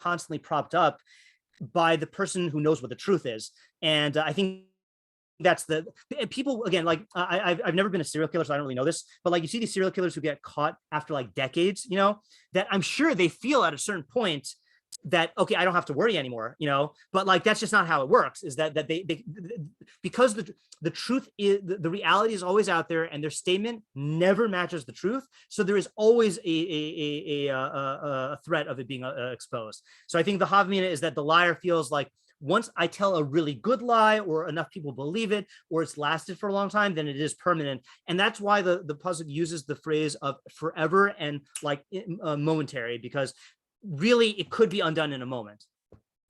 constantly propped up by the person who knows what the truth is. And I think that's the people, again, like I've never been a serial killer, so I don't really know this, but like you see these serial killers who get caught after like decades, that I'm sure they feel at a certain point that, okay, I don't have to worry anymore, but like, that's just not how it works, is that they because the truth is, the reality is always out there, and their statement never matches the truth. So there is always a threat of it being exposed. So I think the Havamina is that the liar feels like, once I tell a really good lie, or enough people believe it, or it's lasted for a long time, then it is permanent. And that's why the pasuk uses the phrase of forever and like momentary, because really it could be undone in a moment.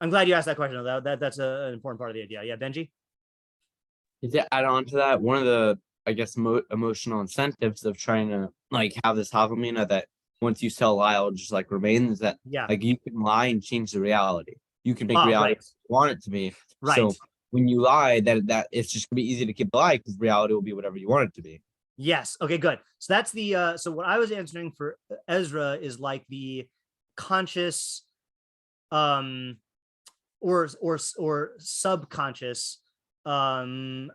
I'm glad you asked that question. That's an important part of the idea. Yeah, Benji? To add on to that, one of the, I guess, emotional incentives of trying to like have this Havamina that once you tell a lie, it'll just like remain. Is that like you can lie and change the reality. You can make reality what you want it to be. Right. So when you lie, that it's just gonna be easy to keep the lie because reality will be whatever you want it to be. Yes. Okay, good. So that's the so what I was answering for Ezra is like the conscious or subconscious emotion,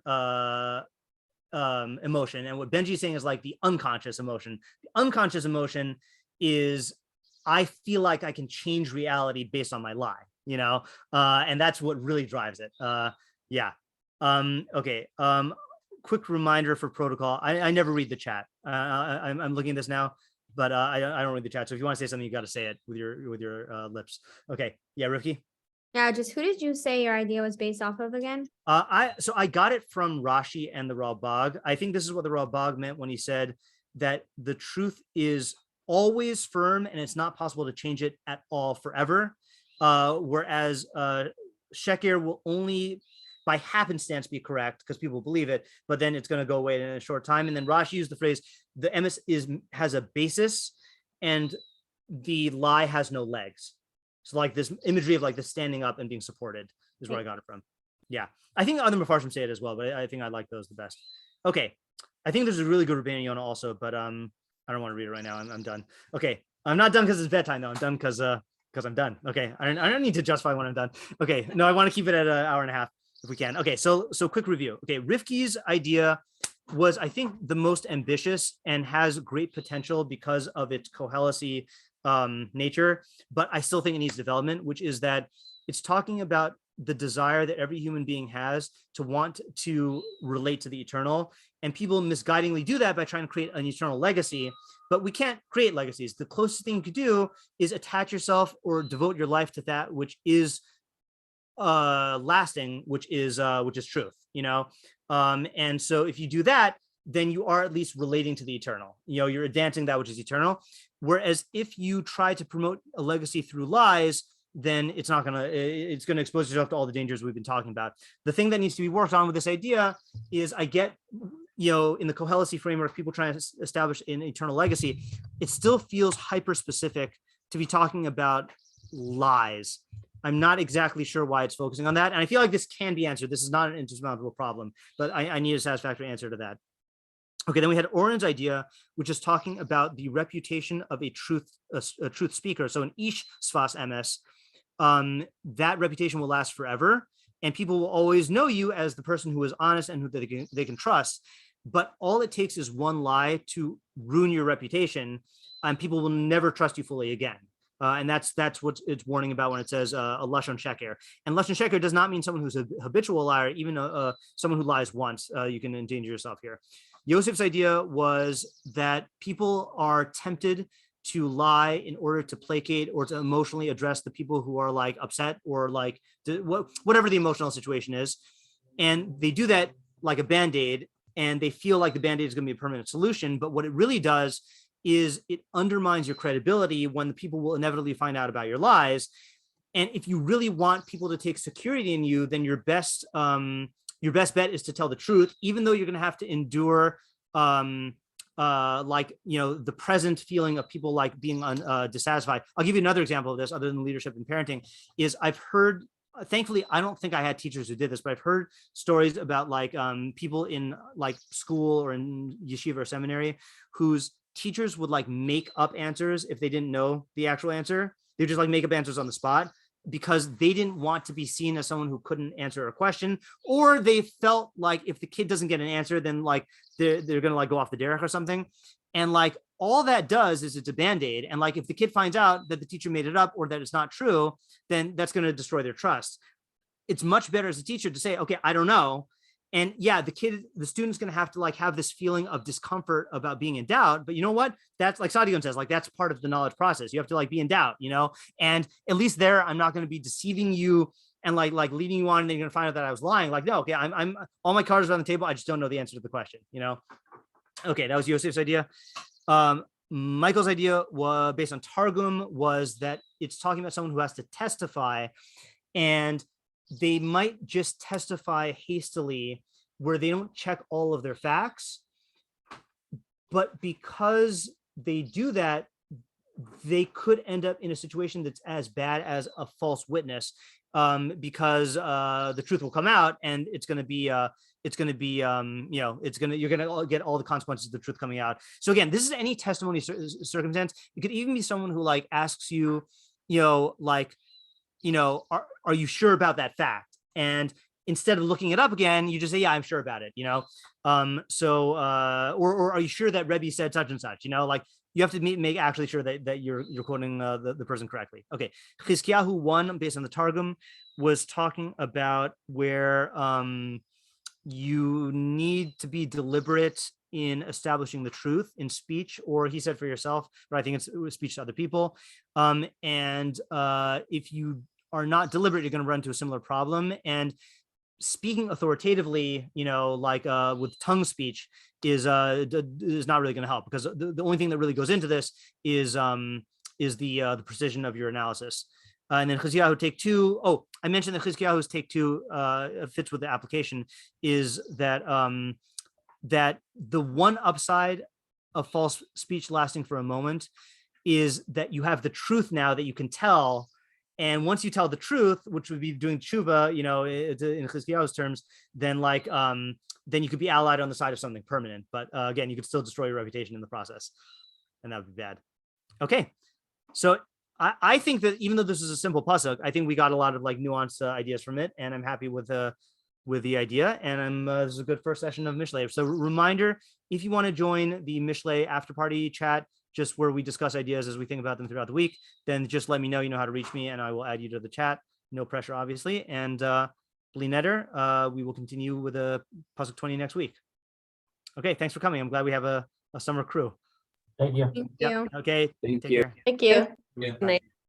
and what Benji's saying is like the unconscious emotion. The unconscious emotion is I feel like I can change reality based on my lie, and that's what really drives it. Okay. Quick reminder for protocol. I never read the chat. I'm looking at this now, but I don't read the chat. So if you want to say something, you got to say it with your lips. Okay. Yeah, Rifki. Yeah, just who did you say your idea was based off of again? I got it from Rashi and the Rambam. I think this is what the Rambam meant when he said that the truth is always firm and it's not possible to change it at all forever. Whereas Sheker will only by happenstance be correct because people believe it, but then it's going to go away in a short time. And then Rashi used the phrase, the emes has a basis and the lie has no legs. So like this imagery of like the standing up and being supported is where I got it from. Yeah. I think other Mefarshim say it as well, but I think I like those the best. Okay. I think there's a really good Rabbani Yonah also, but I don't want to read it right now. I'm done. Okay. I'm not done because it's bedtime though. I'm done because I'm done. Okay. I don't need to justify when I'm done. Okay. No, I want to keep it at an hour and a half if we can. Okay. So quick review. Okay. Rifki's idea was, I think, the most ambitious and has great potential because of its Kohelesi nature, but I still think it needs development, which is that it's talking about the desire that every human being has to want to relate to the eternal. And people misguidingly do that by trying to create an eternal legacy, but we can't create legacies. The closest thing you could do is attach yourself or devote your life to that which is lasting, which is truth, and so if you do that, then you are at least relating to the eternal. You're advancing that which is eternal. Whereas if you try to promote a legacy through lies, then it's going to expose yourself to all the dangers we've been talking about. The thing that needs to be worked on with this idea is, I get, in the Kohelesi framework, people trying to establish an eternal legacy, it still feels hyper specific to be talking about lies. I'm not exactly sure why it's focusing on that. And I feel like this can be answered. This is not an insurmountable problem, but I need a satisfactory answer to that. Okay, then we had Oren's idea, which is talking about the reputation of a truth speaker. So an ish sfas emes, that reputation will last forever, and people will always know you as the person who is honest and who they can trust. But all it takes is one lie to ruin your reputation, and people will never trust you fully again. And that's what it's warning about when it says a lashon sheker. And lashon sheker does not mean someone who's a habitual liar, even someone who lies once. You can endanger yourself here. Yosef's idea was that people are tempted to lie in order to placate or to emotionally address the people who are like upset or like whatever the emotional situation is. And they do that like a Band-Aid, and they feel like the Band-Aid is going to be a permanent solution. But what it really does is it undermines your credibility when the people will inevitably find out about your lies. And if you really want people to take security in you, then your best bet is to tell the truth, even though you're going to have to endure the present feeling of people like being dissatisfied. I'll give you another example of this, other than leadership and parenting, is I've heard, thankfully, I don't think I had teachers who did this, but I've heard stories about like people in like school or in yeshiva or seminary whose teachers would like make up answers if they didn't know the actual answer. They just like make up answers on the spot, because they didn't want to be seen as someone who couldn't answer a question, or they felt like if the kid doesn't get an answer, then like they're gonna like go off the derech or something. And like all that does is it's a Band-Aid. And like if the kid finds out that the teacher made it up or that it's not true, then that's going to destroy their trust. It's much better as a teacher to say, okay, I don't know. And yeah, the student's going to have to like have this feeling of discomfort about being in doubt. But you know what? That's like Sadigon says, like that's part of the knowledge process. You have to like be in doubt, and at least there, I'm not going to be deceiving you and like leading you on, and then you're going to find out that I was lying. Like, no, okay, I'm all my cards are on the table. I just don't know the answer to the question, Okay, that was Yosef's idea. Michael's idea was based on Targum, was that it's talking about someone who has to testify, and they might just testify hastily where they don't check all of their facts. But because they do that, they could end up in a situation that's as bad as a false witness, because the truth will come out, and it's going to be you're going to get all the consequences of the truth coming out. So again, this is any testimony circumstance. It could even be someone who like asks you, are you sure about that fact? And instead of looking it up again, you just say, yeah, I'm sure about it, or are you sure that Rebbe said such and such, like you have to make actually sure that you're quoting the person correctly. Okay. Chizkiyahu 1, based on the Targum, was talking about where you need to be deliberate in establishing the truth in speech, or he said for yourself, but I think it's speech to other people. And if you are not deliberate, you're going to run into a similar problem. And speaking authoritatively, with tongue speech is not really going to help, because the only thing that really goes into this is the precision of your analysis. And then Chizkiyahu take 2. Oh, I mentioned that Chizkiyahu's take 2 fits with the application, is that that the one upside of false speech lasting for a moment is that you have the truth now that you can tell. And once you tell the truth, which would be doing tshuva, in Chizkiyahu's terms, then then you could be allied on the side of something permanent. But again, you could still destroy your reputation in the process, and that would be bad. Okay, so I think that even though this is a simple pasuk, I think we got a lot of nuanced ideas from it, and I'm happy with the idea. And this is a good first session of Mishlei. So reminder, if you want to join the Mishlei after party chat, just where we discuss ideas as we think about them throughout the week, then just let me know. You know how to reach me, and I will add you to the chat. No pressure, obviously. And Bli Neder, we will continue with a pasuk 20 next week. Okay, thanks for coming. I'm glad we have a summer crew. Thank you. Thank you. Okay. Thank take you. care. Thank you. Yeah. Good night.